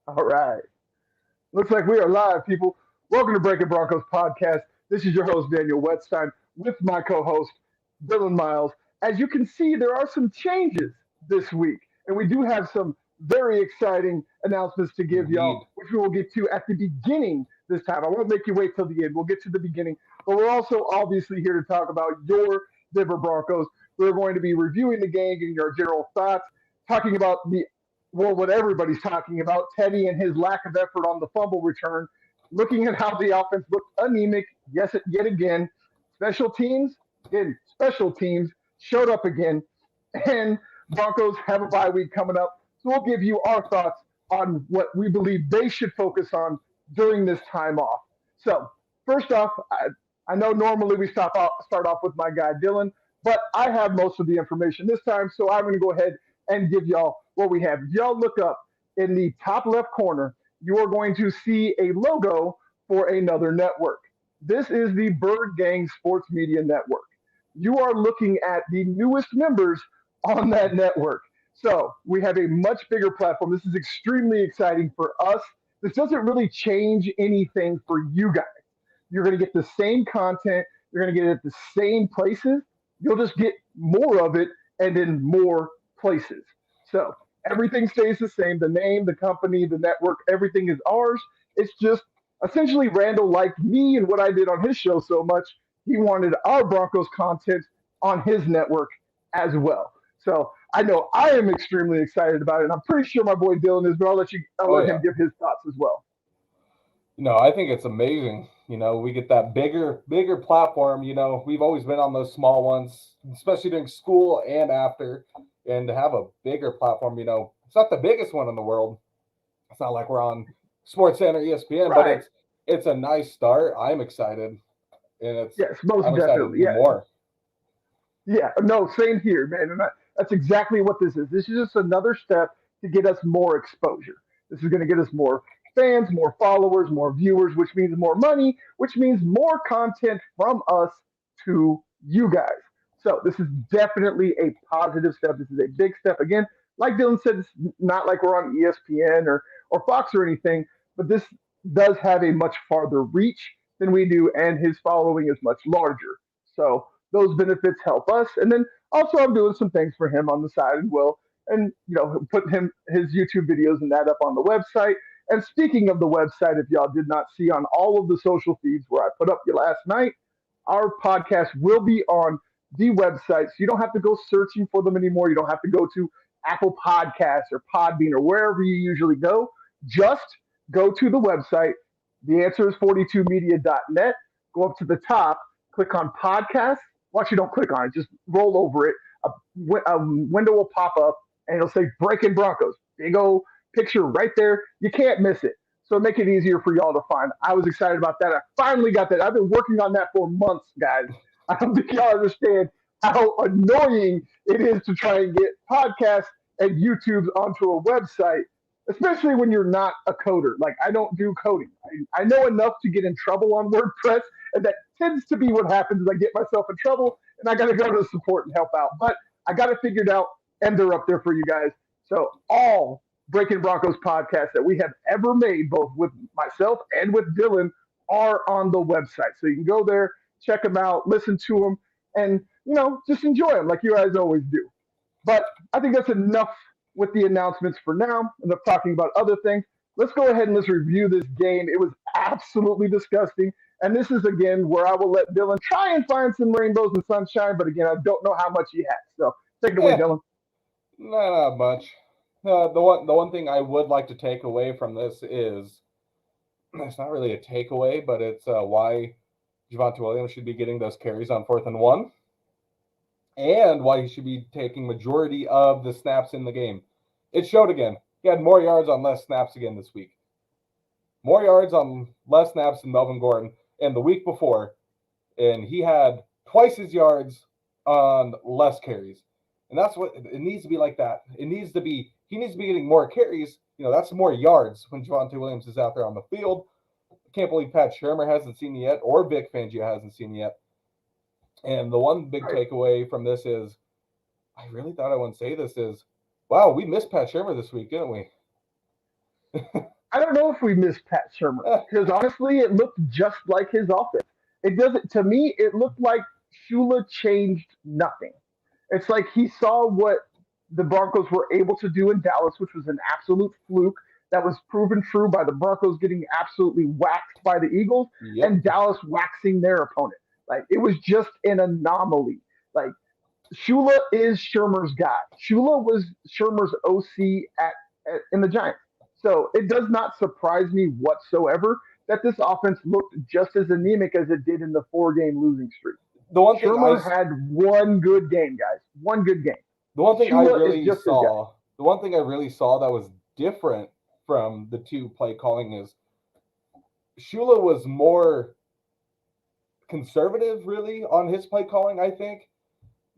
All right. Looks like we are live, people. Welcome to Breakin Broncos podcast. This is your host, Daniel Wetstein, with my co host, Dylan Miles. As you can see, there are some changes this week, and we do have some very exciting announcements to give y'all, Indeed. which we will get to at the beginning this time. I won't make you wait till the end. We'll get to the beginning, but we're also obviously here to talk about your Denver Broncos. We're going to be reviewing the game, giving our general thoughts, talking about the what everybody's talking about, Teddy and his lack of effort on the fumble return, looking at how the offense looked anemic, yes, yet again. Special teams showed up again, and Broncos have a bye week coming up. So we'll give you our thoughts on what we believe they should focus on during this time off. So, first off, I know normally we start off with my guy Dylan, but I have most of the information this time, so I'm going to go ahead and give y'all what we have. If y'all look up in the top left corner, you are going to see a logo for another network. This is the Bird Gang Sports Media Network. You are looking at the newest members on that network. So we have a much bigger platform. This is extremely exciting for us. This doesn't really change anything for you guys. You're going to get the same content. You're going to get it at the same places. You'll just get more of it and in more places. So everything stays the same. The name, the company, the network, everything is ours. It's just essentially Randall liked me and what I did on his show so much. He wanted our Broncos content on his network as well. So I know I am extremely excited about it. And I'm pretty sure my boy Dylan is, but I'll Oh let him yeah. give his thoughts as well. I think it's amazing. We get that bigger platform. We've always been on those small ones, especially during school and after. And to have a bigger platform, it's not the biggest one in the world. It's not like we're on Sports Center, ESPN, but Right. it's a nice start. I'm excited, and Yes, most I'm excited to definitely. do Yeah. more. Yeah, no, same here, man. And that's exactly what this is. This is just another step to get us more exposure. This is going to get us more fans, more followers, more viewers, which means more money, which means more content from us to you guys. So this is definitely a positive step. This is a big step. Again, like Dylan said, it's not like we're on ESPN or Fox or anything, but this does have a much farther reach than we do, and his following is much larger. So those benefits help us. And then also I'm doing some things for him on the side as well. And put him his YouTube videos and that up on the website. And speaking of the website, if y'all did not see on all of the social feeds where I put up you last night, our podcast will be on the website. So you don't have to go searching for them anymore. You don't have to go to Apple Podcasts or Podbean or wherever you usually go. Just go to the website. The answer is 42media.net. Go up to the top, click on podcast. Well, actually, don't click on it. Just roll over it. A window will pop up and it'll say Breaking Broncos. Big old picture right there. You can't miss it. So make it easier for y'all to find. I was excited about that. I finally got that. I've been working on that for months, guys. I don't think y'all understand how annoying it is to try and get podcasts and YouTubes onto a website, especially when you're not a coder. Like, I don't do coding. I know enough to get in trouble on WordPress, and that tends to be what happens is I get myself in trouble and I got to go to support and help out. But I got it figured out, and they're up there for you guys. So all Breaking Broncos podcasts that we have ever made, both with myself and with Dylan, are on the website. So you can go there, check them out, listen to them, and just enjoy them like you guys always do. But I think that's enough with the announcements for now. Enough talking about other things. Let's go ahead and let's review this game. It was absolutely disgusting. And this is again where I will let Dylan try and find some rainbows and sunshine, but again, I don't know how much he has. So take it away, Eh, Dylan. not much. The one thing I would like to take away from this is it's not really a takeaway, but it's why Javonte Williams should be getting those carries on 4th and 1, and why he should be taking majority of the snaps in the game. It showed again. He had more yards on less snaps again this week. More yards on less snaps than Melvin Gordon, and the week before, and he had twice his yards on less carries. And that's what it needs to be like that. It needs to be he needs to be getting more carries. That's more yards when Javonte Williams is out there on the field. I can't believe Pat Shermer hasn't seen it yet, or Vic Fangio hasn't seen it yet. And the one big Right. takeaway from this is, I really thought I wouldn't say this is, wow, we missed Pat Shermer this week, didn't we? I don't know if we missed Pat Shermer because honestly, it looked just like his offense. It doesn't to me. It looked like Shula changed nothing. It's like he saw what the Broncos were able to do in Dallas, which was an absolute fluke that was proven true by the Broncos getting absolutely waxed by the Eagles Yep. and Dallas waxing their opponent. Like it was just an anomaly. Like Shula is Shermer's guy. Shula was Shermer's OC at in the Giants. So it does not surprise me whatsoever that this offense looked just as anemic as it did in the 4 game losing streak. The one thing I Shermer had one good game, guys. One good game. the one thing I Shula is really just his guy. saw the one thing I really saw that was different from the two play calling is Shula was more conservative really on his play calling, I think.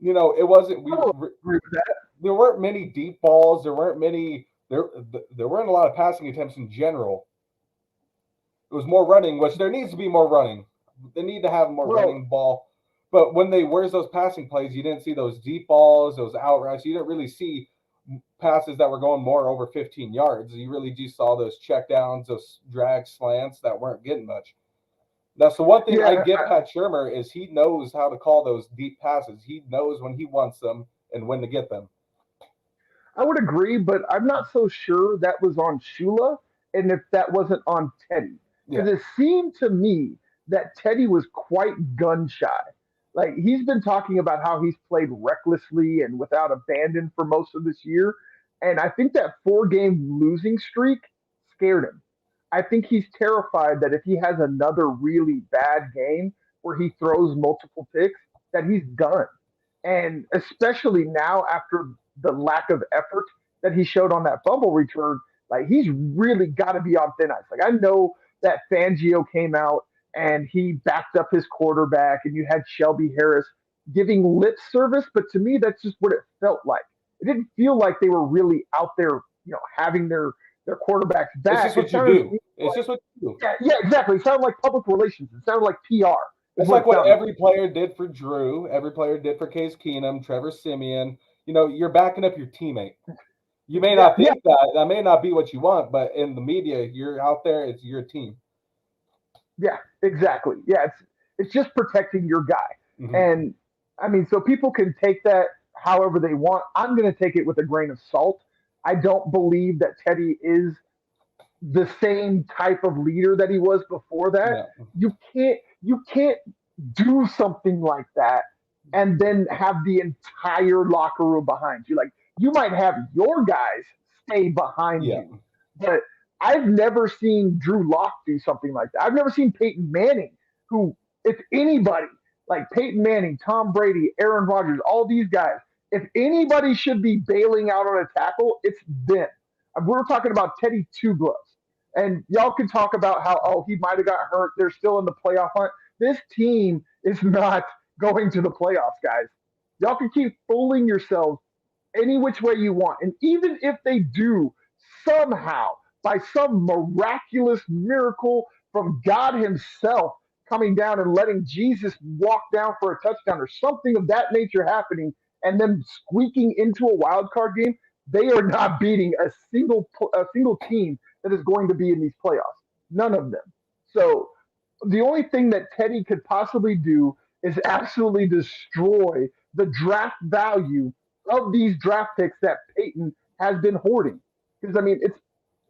It wasn't I will agree with that. there weren't many deep balls, there weren't a lot of passing attempts in general. It was more running, which there needs to be more running. They need to have more Well, running ball. But when where's those passing plays, you didn't see those deep balls, those out routes. You didn't really see passes that were going more over 15 yards. You really just saw those check downs, those drag slants that weren't getting much. That's the one thing I yeah, give Pat Shermer is he knows how to call those deep passes. He knows when he wants them and when to get them. I would agree, but I'm not so sure that was on Shula and if that wasn't on Teddy. Yeah, Because it seemed to me that Teddy was quite gun shy. Like he's been talking about how he's played recklessly and without abandon for most of this year. And I think that 4 game losing streak scared him. I think he's terrified that if he has another really bad game where he throws multiple picks, that he's done. And especially now after the lack of effort that he showed on that fumble return, like he's really got to be on thin ice. Like I know that Fangio came out and he backed up his quarterback, and you had Shelby Harris giving lip service, but to me, that's just what it felt like. It didn't feel like they were really out there, having their quarterbacks it's back. just It what you sounded to do. me It's like, just what you do. yeah, yeah, exactly. It sounded like public relations. It sounded like PR. Is It's what like it what sounded like. every player did for Drew, every player did for Case Keenum, Trevor Simeon. You're backing up your teammate. You may Yeah, not yeah, think that may not be what you want, but in the media, you're out there. It's your team. yeah, exactly. Yeah, it's just protecting your guy. Mm-hmm. And I mean, so people can take that however they want. I'm going to take it with a grain of salt. I don't believe that Teddy is the same type of leader that he was before that. Yeah, You can't do something like that and then have the entire locker room behind you. Like you might have your guys stay behind yeah, you, but I've never seen Drew Lock do something like that. I've never seen Peyton Manning, who, if anybody, like Peyton Manning, Tom Brady, Aaron Rodgers, all these guys, if anybody should be bailing out on a tackle, it's them. We're talking about Teddy Two Gloves. And y'all can talk about how, oh, he might have got hurt. They're still in the playoff hunt. This team is not going to the playoffs, guys. Y'all can keep fooling yourselves any which way you want. And even if they do somehow, by some miraculous miracle from God Himself coming down and letting Jesus walk down for a touchdown or something of that nature happening, and then squeaking into a wild card game, they are not beating a single team that is going to be in these playoffs. None of them. So the only thing that Teddy could possibly do is absolutely destroy the draft value of these draft picks that Peyton has been hoarding. Because I mean, it's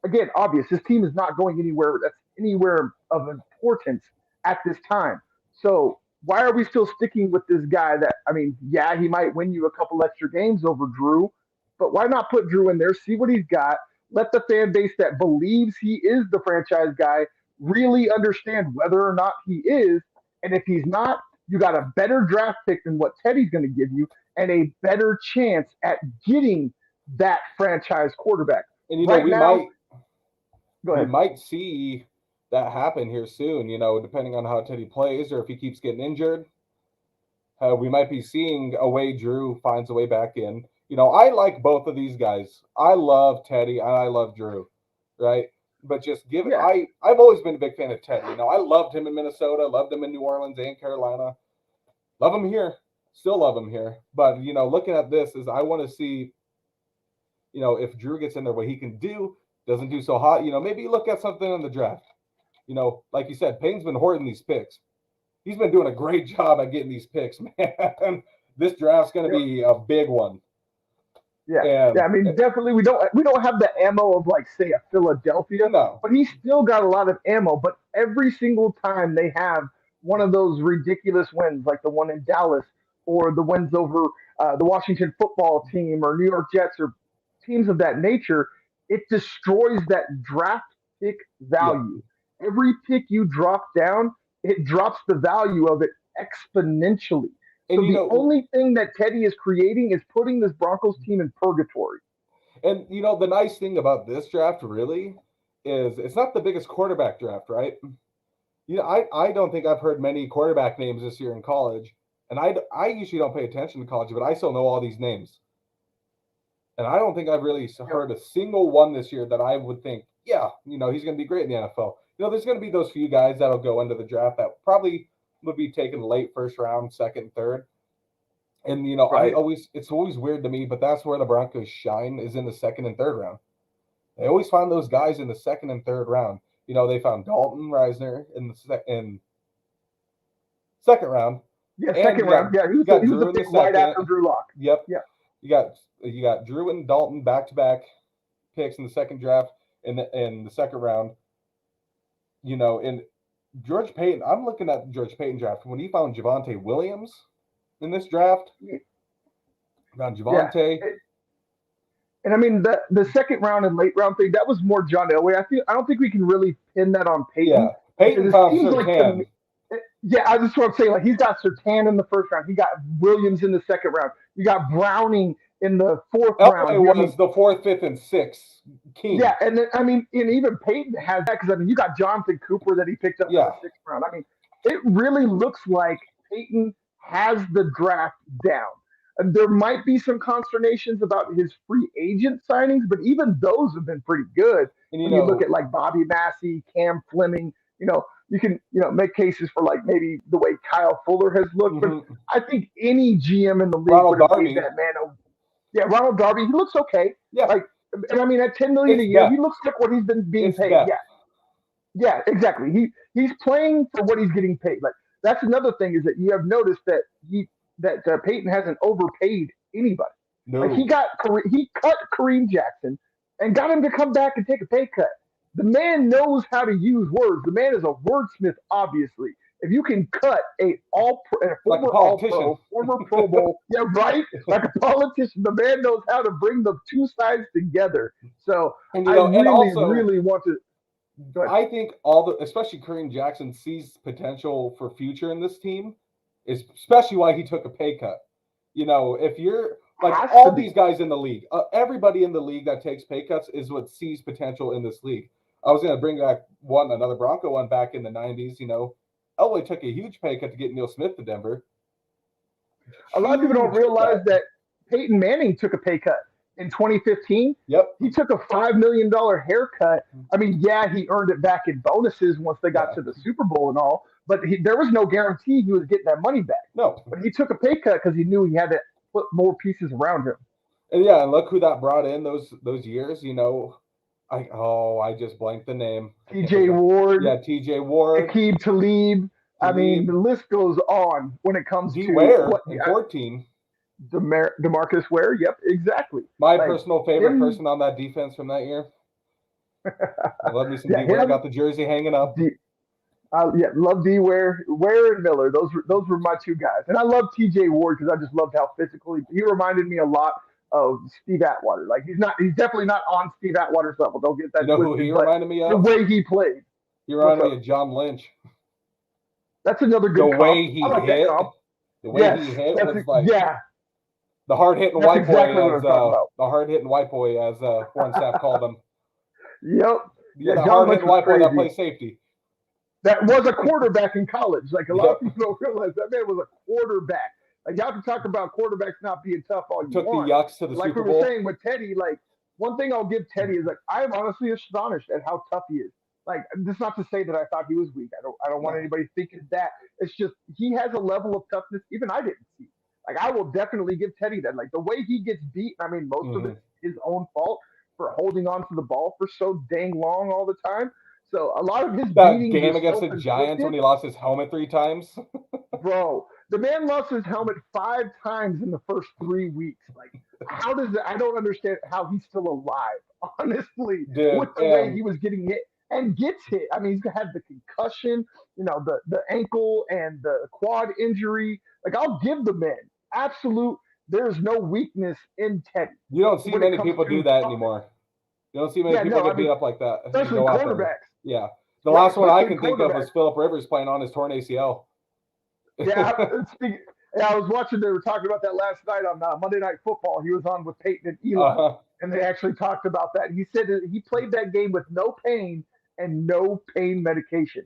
again obvious his team is not going anywhere that's anywhere of importance at this time. So why are we still sticking with this guy that I mean, yeah, he might win you a couple extra games over Drew, but why not put Drew in there, see what he's got, let the fan base that believes he is the franchise guy really understand whether or not he is, and if he's not, you got a better draft pick than what Teddy's going to give you and a better chance at getting that franchise quarterback. and Right we now, might go we ahead. might see that happen here soon. Depending on how Teddy plays or if he keeps getting injured, we might be seeing a way Drew finds a way back in. I like both of these guys. I love Teddy and I love Drew, right? But just give it. Yeah, I've always been a big fan of Teddy. I loved him in Minnesota, loved him in New Orleans and Carolina, love him here, still love him here. But looking at this is I want to see if Drew gets in there, what he can do. doesn't do so hot, maybe look at something in the draft. Like you said, Payton's been hoarding these picks. He's been doing a great job at getting these picks, man. This draft's going to Yep. be a big one. Yeah, yeah. And I mean, definitely we don't have the ammo of like say a Philadelphia, no, but he's still got a lot of ammo. But every single time they have one of those ridiculous wins, like the one in Dallas, or the wins over the Washington Football Team or New York Jets or teams of that nature, it destroys that draft pick yeah. value. Every pick you drop down, it drops the value of it exponentially. And So the only thing that Teddy is creating is putting this Broncos team in purgatory. the nice thing about this draft really is it's not the biggest quarterback draft, right? I don't think I've heard many quarterback names this year in college, and I usually don't pay attention to college, but I still know all these names. And I don't think I've really Yep. heard a single one this year that I would think, yeah, he's going to be great in the NFL. There's going to be those few guys that'll go into the draft that probably would be taken late first round, second, third. And Right. it's always weird to me, but that's where the Broncos shine is in the second and third round. They always find those guys in the second and third round. They found Dalton Reisner in second round, Yeah, and second round. Yeah, you got he was a Drew in the pick right second. after Drew Lock. Yep, Yeah. you got Drew and Dalton back to back picks in the second draft in the second round. And George Payton. I'm looking at the George Payton draft when he found Javonte Williams in this draft. Found Yeah. Javonte. And I mean the second round and late round thing, that was more John Elway. I don't think we can really pin that on Yeah, Peyton because Payton it found seems like to me, Sertan. yeah, I just want to say like he's got Sertan in the first round, he got Williams in the second round, you got Browning in the fourth Elway round. I was mean, the fourth, fifth, and sixth yeah, king. and then I mean, and even Peyton has that because I mean, you got Jonathan Cooper that he picked up in Yeah, the sixth round. I mean, it really looks like Peyton has the draft down. And there might be some consternations about his free agent signings, but even those have been pretty good. and When you look at like Bobby Massey, Cam Fleming, you can make cases for like maybe the way Kyle Fuller has looked. But mhm. I think any GM in the league Ronald would have gave Darby. that man a yeah, Ronald Darby, he looks okay. Yeah, Like, and I mean, at 10 million a it's year, he depth. looks like what he's been being It's paid. depth. Yeah, yeah, exactly. He's playing for what he's getting paid. Like that's another thing is that you have noticed that Peyton hasn't overpaid anybody. Like No, he cut Kareem Jackson and got him to come back and take a pay cut. The man knows how to use words. The man is a wordsmith, obviously. If you can cut a like a former All politician. Pro, former Pro Bowl, yeah, right, like a politician, the man knows how to bring the two sides together. So And I and really, also really want to. Go ahead. I think especially Kareem Jackson sees potential for future in this team, is especially why he took a pay cut. If you're like Has to all these be. guys in the league, everybody in the league that takes pay cuts is what sees potential in this league. I was going to bring back another Bronco one back in the '90s. Elway took a huge pay cut to get Neil Smith to Denver. A lot of people don't Huge realize cut. that Peyton Manning took a pay cut in 2015. Yep. He took a $5 million haircut. I mean, yeah, he earned it back in bonuses once they got Yeah. to the Super Bowl and all, but there was no guarantee he was getting that money back. No. But he took a pay cut because he knew he had to put more pieces around him. And yeah, and look who that brought in those years. I just blanked the name. I can't think T.J. of it. Ward, Yeah, T.J. Ward, Akeem Talib. I mean, Talib, the list goes on when it comes D. to Ware what in 14. Demarcus Ware. Yep, exactly. My Like personal favorite him. person on that defense from that year. I love me some Yeah, D. Ware. I him. got the jersey hanging up. Yeah, love Ware and Miller. Those were my two guys, and I love T.J. Ward because I just loved how physical he reminded me a lot of Steve Atwater. Like he's definitely not on Steve Atwater's level. Don't get You that know who he twisted. But reminded me the of? way he played, He what's reminded me up? of John Lynch. That's another The good comp. way I he like that hit, comp. the way Yes, he hit was like yeah, the hard hitting that's white boy, exactly what as I'm talking about. Hornstaff called him. Yep. Yeah, Yeah, the John hard Lynch hitting was white boy that crazy. plays safety. That was a quarterback in college. Like a lot of Yep. people don't realize that man was a quarterback. Like y'all can talk about quarterbacks not being tough all you Took the want. Yucks to the Like we Super were Bowl. saying with Teddy, like one thing I'll give Teddy is like I'm honestly astonished at how tough he is. Like this is not to say that I thought he was weak. I don't want No. anybody thinking that. It's just he has a level of toughness even I didn't see. Like I will definitely give Teddy that. Like the way he gets beat, I mean most of Hmm. it's his own fault for holding on to the ball for so dang long all the time. So a lot of his That beatings game are against the Giants when self-inflicted. he lost his helmet 3 times. Bro, the man lost his helmet 5 times in the first 3 weeks. Like, how does that? I don't understand how he's still alive, honestly, with Dude, the way and he was getting hit and gets hit. I mean, he's had the concussion, the ankle and the quad injury. Like, I'll give the man absolute, there's no weakness in Teddy you don't see when it many comes people do to that toughness. anymore. You don't see many Yeah, people no, I get beat mean, up like that and especially go out there. quarterbacks, Yeah. The right? last one I Especially can think of was quarterbacks. Philip Rivers playing on his torn ACL. Yeah, yeah, I was watching. They were talking about that last night on Monday Night Football. He was on with Peyton and Eli, uh, and they actually talked about that. He said that he played that game with no pain and no pain medication.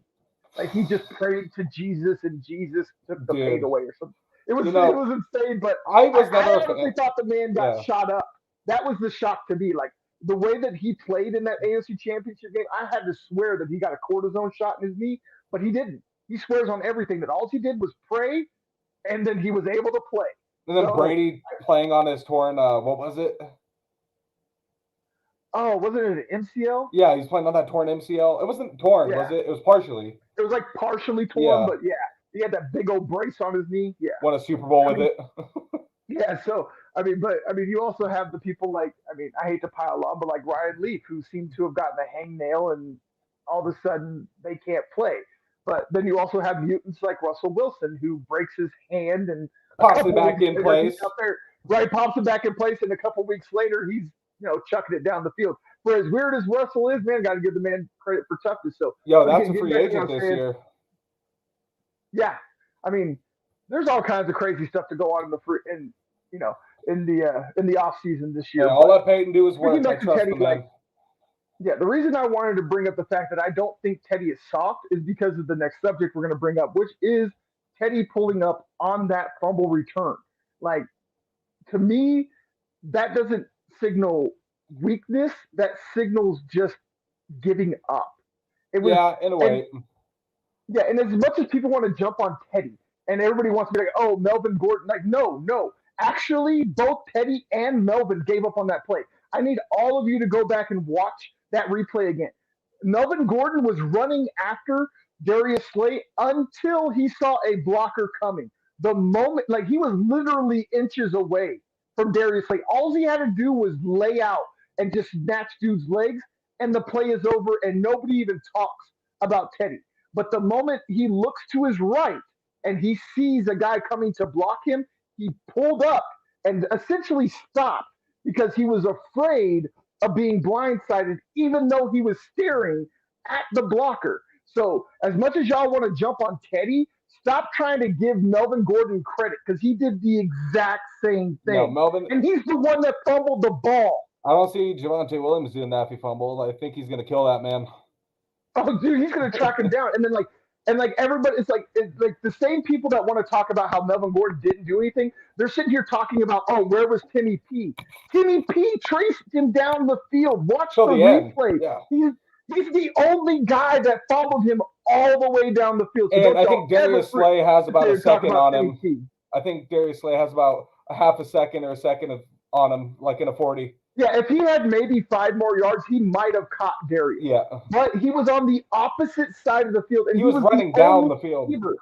Like he just prayed to Jesus, and Jesus took the pain dude, away, or something. It was you it know, was insane. But I I, was never I a honestly fan. thought the man got Yeah. shot up. That was the shock to me. Like the way that he played in that AFC Championship game, I had to swear that he got a cortisone shot in his knee, but he didn't. He swears on everything that all he did was pray and then he was able to play. And then So, Brady playing on his torn, what was it? oh, wasn't it an MCL? Yeah, he's playing on that torn MCL. It wasn't torn, Yeah, was it? It was partially. it was like partially torn, Yeah. but yeah, he had that big old brace on his knee. Yeah, Won a Super Bowl I with mean, it. yeah. So, I mean, you also have the people like, I mean, I hate to pile on, but like Ryan Leaf, who seem to have gotten a hangnail, and all of a sudden they can't play. But then you also have mutants like Russell Wilson, who breaks his hand, and a Pops it couple back weeks in later he's place. out there, right, pops it back in place, and a couple weeks later he's chucking it down the field. For as weird as Russell is, man, got to give the man credit for toughness. So, Yo, but that's again, a getting free back to what agent I'm this saying, year. yeah, I mean, there's all kinds of crazy stuff to go on in the free, you know, in the off season this Hey, year. all But let Peyton do his getting work. I back to trust Teddy, the like, man. yeah, the reason I wanted to bring up the fact that I don't think Teddy is soft is because of the next subject we're going to bring up, which is Teddy pulling up on that fumble return. Like, to me, that doesn't signal weakness. That signals just giving up. It was, Yeah, in a and way. yeah, and as much as people want to jump on Teddy, and everybody wants to be like, oh, Melvin Gordon, like, no, no. Actually, both Teddy and Melvin gave up on that play. I need all of you to go back and watch that replay again. Melvin Gordon was running after Darius Slay until he saw a blocker coming. The moment, like, he was literally inches away from Darius Slay. All he had to do was lay out and just snatch dude's legs, and the play is over, and nobody even talks about Teddy. But the moment he looks to his right and he sees a guy coming to block him, he pulled up and essentially stopped because he was afraid of being blindsided, even though he was staring at the blocker. So, as much as y'all want to jump on Teddy, stop trying to give Melvin Gordon credit because he did the exact same No, thing. Melvin, And he's the one that fumbled the ball. I don't see Javonte Williams doing that if he fumbled. I think he's going to kill that man. Oh, dude, he's gonna track him down, and then like everybody, it's like the same people that want to talk about how Melvin Gordon didn't do anything. They're sitting here talking about, oh, where was Timmy P? Timmy P traced him down the field. Watch Till the the end. replay. Yeah. He's the only guy that followed him all the way down the field. So And don't I y'all think ever Darius Slay has sit about there a and talk second about on Timmy him. P. I think Darius Slay has about a half a second or a second on him, like in a 40. Yeah, if he had maybe 5 more yards, he might have caught Darius. Yeah. But he was on the opposite side of the field, and He he was was the running down only the field. receiver.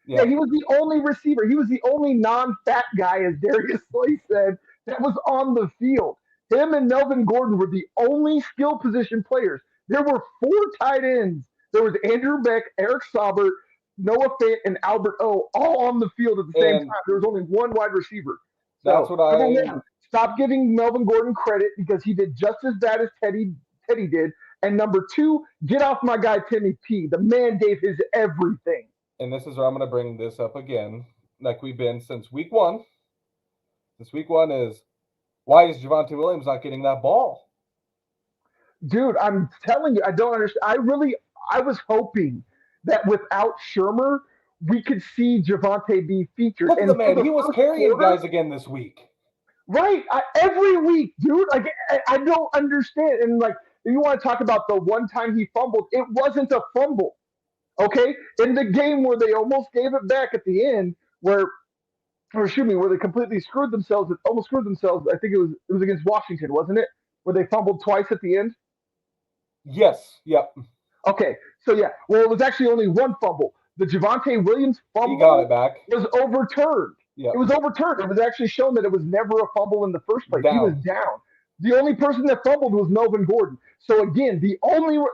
Yeah, Yeah. he was the only receiver. He was the only non-fat guy, as Darius Slay said, that was on the field. Him and Melvin Gordon were the only skill position players. There were 4 tight ends. There was Andrew Beck, Eric Saubert, Noah Fant, and Albert O, all on the field at the same And time. There was only one wide receiver. that's So, what number I one, stop giving Melvin Gordon credit because he did just as bad as Teddy did. And number two, get off my guy Timmy P. The man gave his everything. and this is where I'm going to bring this up again, like we've been since week one. Since week one is why is Javonte Williams not getting that ball? Dude, I'm telling you, I don't understand. I was hoping that without Shermer, we could see Javante be featured. Look at the And for man. the He was first carrying quarter, guys again this week. right? Every week, dude. Like I don't understand. And like, if you want to talk about the one time he fumbled, it wasn't a fumble. Okay, in the game where they almost gave it back at the end, or excuse me, where they completely screwed themselves, almost screwed themselves. I think it was against Washington, wasn't it? where they fumbled twice at the end? Yes. Yep. Okay, so yeah, well, it was actually only one fumble. The Javante Williams He got it fumble back. was overturned. It Yep. was overturned. It was actually shown that it was never a fumble in the first place. He was Down. down. The only person that fumbled was Melvin Gordon. So again,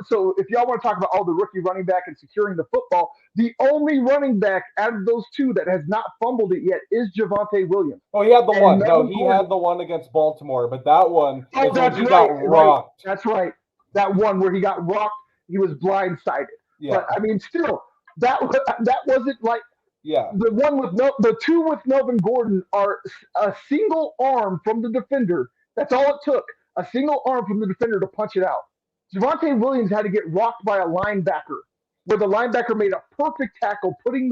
so if y'all want to talk about all the rookie running back and securing the football, the only running back out of those two that has not fumbled it yet is Javante Williams. Oh, he had the And one. No, Melvin he Gordon. had the one against Baltimore, but that one Oh, is when that's he got right, right. rocked. That's right. That one where he got rocked, he was blindsided. Yeah. But I mean, still, that wasn't like Yeah. the two with Melvin Gordon are a single arm from the defender. That's all it took. A single arm from the defender to punch it out. Javante Williams had to get rocked by a linebacker, where the linebacker made a perfect tackle, putting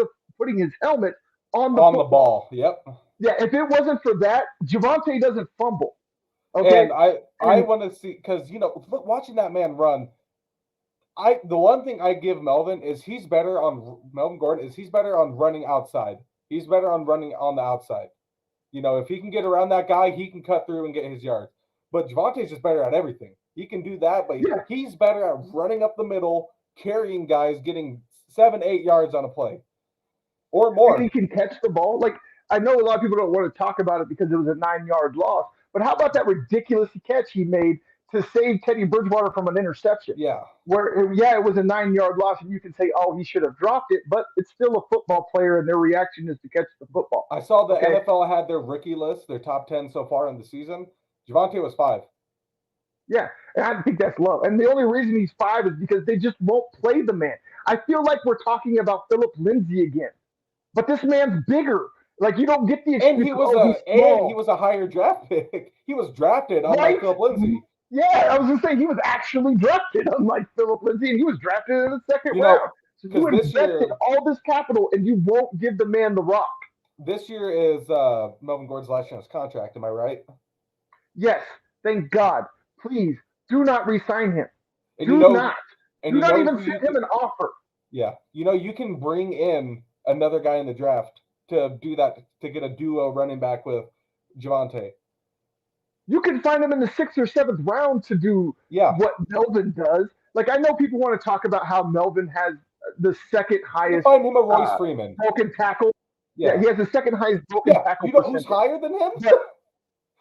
his helmet on the On the football. ball. Yep. Yeah, if it wasn't for that, Javante doesn't fumble. And Okay, I and want to see, because watching that man run, the one thing I give Melvin is Melvin Gordon is he's better on running outside. He's better on running on the outside. If he can get around that guy, he can cut through and get his yards. But Javante's just better at everything. He can do that, but yeah, he's better at running up the middle, carrying guys, getting 7, 8 yards on a play or and he more. can catch the ball. Like I know a lot of people don't want to talk about it because it was a 9 yard loss, but how about that ridiculous catch he made to save Teddy Bridgewater from an interception? Yeah. Yeah, it was a 9 yard loss, and you can say, oh, he should have dropped it, but it's still a football player, and their reaction is to catch the football. I saw the Okay, NFL had their rookie list, their top 10 so far in the season. Javante was 5. yeah, and I think that's low. And the only reason he's five is because they just won't play the man. I feel like we're talking about Philip Lindsay again, but this man's bigger. Like you don't get the And excuse he of was oh he's small, a higher draft pick. He was drafted unlike right? Philip Lindsay. Yeah, I was gonna say he was actually drafted, unlike Philip Lindsay, and he was drafted in the second You know, round. So you because invested all this capital and you won't give the man the rock. this year is Melvin Gordon's last year on his contract. Am I right? Yes, thank God. Please do not resign him. And Do not. and Do you not know even who you send him can, an offer. yeah, you can bring in another guy in the draft to do that, to get a duo running back with Javante. You can find him in the sixth or seventh round to do Yeah, what Melvin does. Like I know people want to talk about how Melvin has the second you can highest find him a Royce uh, Freeman. broken tackle. Yeah, Yeah, he has the second highest broken yeah. tackle You know who's percentage. higher than him? But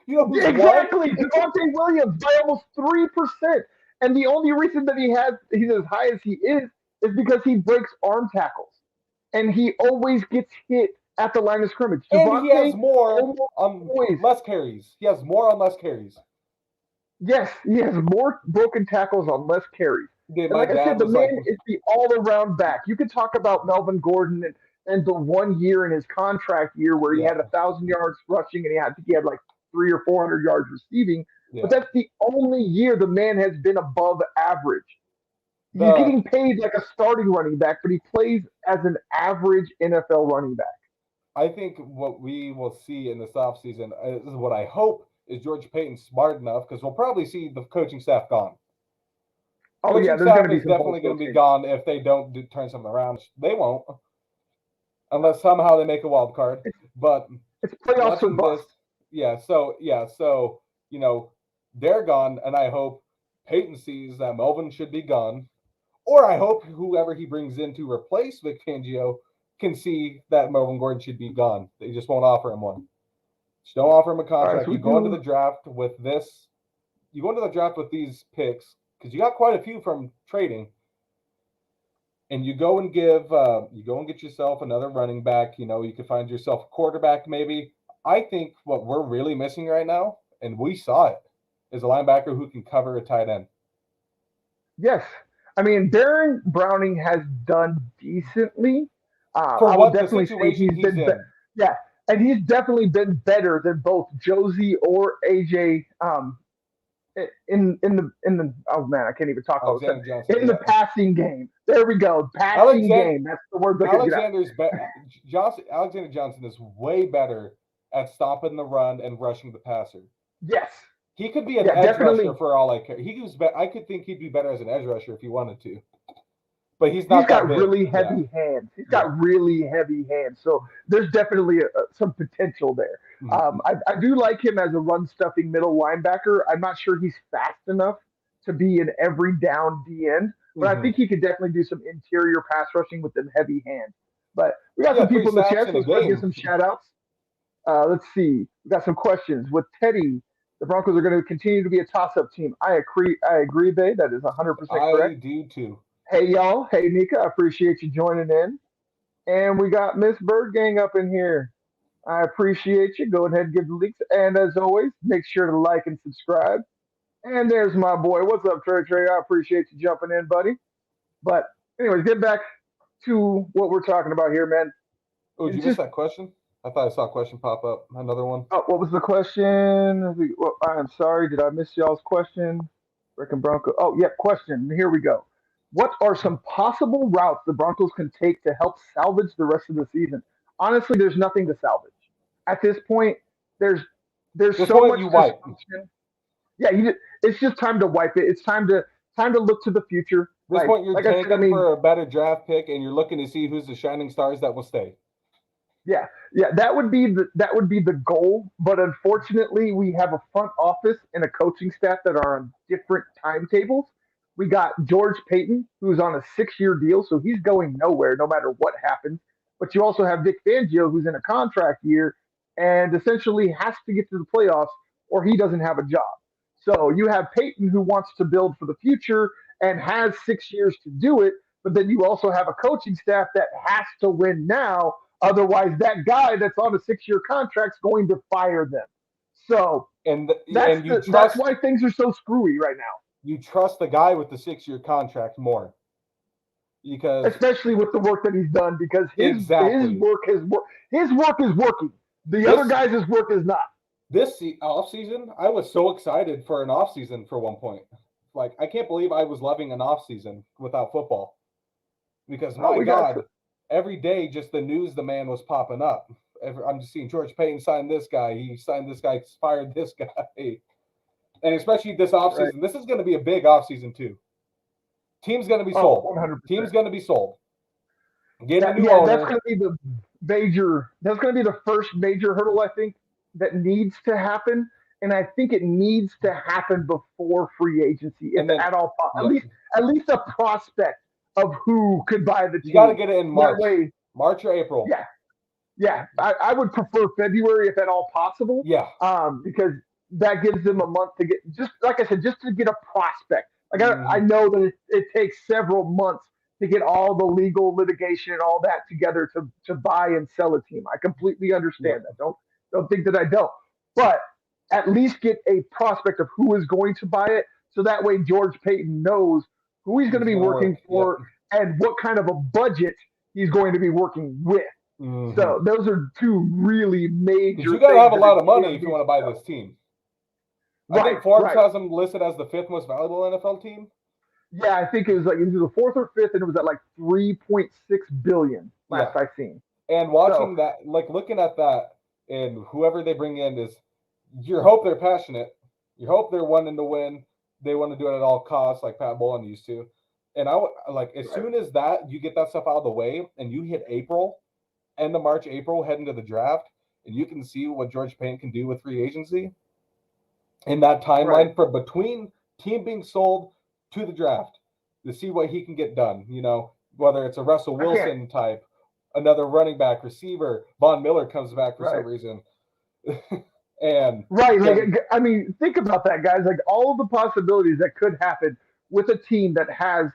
You know who's one? exactly, Devontae Williams by almost 3%. And the only reason that he's as high as he is because he breaks arm tackles, and he always gets hit at the line of scrimmage. And he has Devontae more almost on always, less carries. He has more on less carries. yes, he has more broken tackles on less carries. Dude, And my like I dad said, the was like, man is the all-around back. You could talk about Melvin Gordon and the 1 year in his contract year where he yeah, had 1,000 yards rushing and he had like 300 or 400 yards receiving. But yeah. that's the only year the man has been above average. He's The getting paid like a starting running back, but he plays as an average NFL running back. I think what we will see in this offseason is what I hope is George Payton smart enough, because we'll probably see the coaching staff gone. Oh yeah, Coaching there's going staff to be is some definitely wholesale going to be changes. gone if they don't turn something around. They won't, unless somehow they make a wild card. But It's playoffs or watching this, bust. so they're gone, and I hope Peyton sees that Melvin should be gone, or I hope whoever he brings in to replace Vic Fangio can see that Melvin Gordon should be gone. They just won't offer him one. Just don't offer him a All right, contract. so You we go into the do. draft with this. You go into the draft with these picks because you got quite a few from trading, and you go and get yourself another running back. You can find yourself a quarterback maybe. I think what we're really missing right now, and we saw it, is a linebacker who can cover a tight end. Yes, I mean Darren Browning has done decently. For I would what the definitely say situation he's he's been, in. yeah, and he's definitely been better than both Josie or AJ. In the oh man, I can't even talk all of a Alexander sudden. Johnson, In the yeah. passing game, there we go. Passing Alexander game. That's the word that could get out. Alexander's Alexander Johnson is way better at stopping the run and rushing the passer. Yes, He could be an yeah, edge rusher definitely. for all I care. I could think he'd be better as an edge rusher if he wanted to. but he's he's not that got big. really Yeah, heavy hands. He's yeah. got really heavy hands. So there's definitely some potential there. Mhm. I do like him as a run stuffing middle linebacker. I'm not sure he's fast enough to be an every down D end, but I Mhm. think he could definitely do some interior pass rushing with them heavy hands. But we got Yeah, some three people in the sacks chat, in so a let's go ahead and get game. some shout outs. Let's see. We got some questions. With Teddy, the Broncos are going to continue to be a toss up team. I agree, Bay. That is 100% I correct. do too. Hey, y'all. Hey, Nika. I appreciate you joining in. And we got Miss Bird Gang up in here. I appreciate you. Go ahead and give the links. And as always, make sure to like and subscribe. And there's my boy. What's up, Trey Trey? I appreciate you jumping in, buddy. But anyways, get back to what we're talking about here, man. Oh, did It's you miss just, that question? I thought I saw a question pop up. Another one. oh, what was the question? Well, I'm sorry. Did I miss y'all's question? Breakin Broncos. Oh, yeah, question. Here we go. What are some possible routes the Broncos can take to help salvage the rest of the season? Honestly, there's nothing to salvage. At this point, there's there's This so point much you wipe. dysfunction. Yeah, it's just time to wipe it. It's time to look to the future. This point you're Like I said, I tanking mean, for a better draft pick, and you're looking to see who's the shining stars that will stay. yeah, yeah, that would be the goal. But unfortunately, we have a front office and a coaching staff that are on different timetables. We got George Payton, who's on a 6-year deal, so he's going nowhere no matter what happens. But you also have Vic Fangio, who's in a contract year and essentially has to get to the playoffs or he doesn't have a job. So you have Payton, who wants to build for the future and has 6 years to do it. But then you also have a coaching staff that has to win now. Otherwise, that guy that's on a 6-year contract is going to fire them. So And that's why things are so screwy right now, you trust the guy with the 6-year contract more because especially with the work that he's done because his exactly work is working. The other this guys' work is not. off season I was so excited for an off season for one point. Like I can't believe I was loving an off season without football because Oh, my we got God, every day just the news the man was popping up. I'm just seeing George Payton sign this guy. He signed this guy, fired this guy. And especially this right. offseason. This is going to be a big offseason, too. Team's going to be Oh, sold. Team's 100%. going to be sold. Get a Yeah, new yeah, that's owner. going to be the major. That's going to be the first major hurdle I think that needs to happen, and I think it needs to happen before free agency, if And then, at all. At yep, least, at least a prospect of who could buy the you got to team. get it in That March. way, March or April. yeah, yeah. I would prefer February if at all possible, Yeah. because that gives them a month to get. Just like I said, just to get a prospect. Like I Mm-hmm. know that it takes several months to get all the legal litigation and all that together to buy and sell a team. I completely understand Yep. that. Don't think that I don't. But at least get a prospect of who is going to buy it, so that way George Payton knows who he's going to Who's be going to work? working Yep. for and what kind of a budget he's going to be working with. Mm-hmm. So those are two really Because you major got to things have a that a lot of money GM if you needs want to to buy know. this team. I Right, think Forbes right. has them listed as the fifth most valuable NFL team. Yeah, I think it was like either the fourth or fifth, and it was at like 3.6 billion Yeah. last I seen. And So watching that, like looking at that, and whoever they bring in is, you hope they're passionate. You hope they're wanting to win. They want to do it at all costs, like Pat Bowlen used to. And like as right, soon as that you get that stuff out of the way, and you hit April, end of March, April, heading to the draft, and you can see what George Payne can do with free agency in that right. timeline for between team being sold to the draft to see what he can get done. Whether it's a Russell I can't. Wilson type, another running back, receiver, Von Miller comes back for some Right. reason, and Right. Like, can I mean, think about that, guys. Like all of the possibilities that could happen with a team that has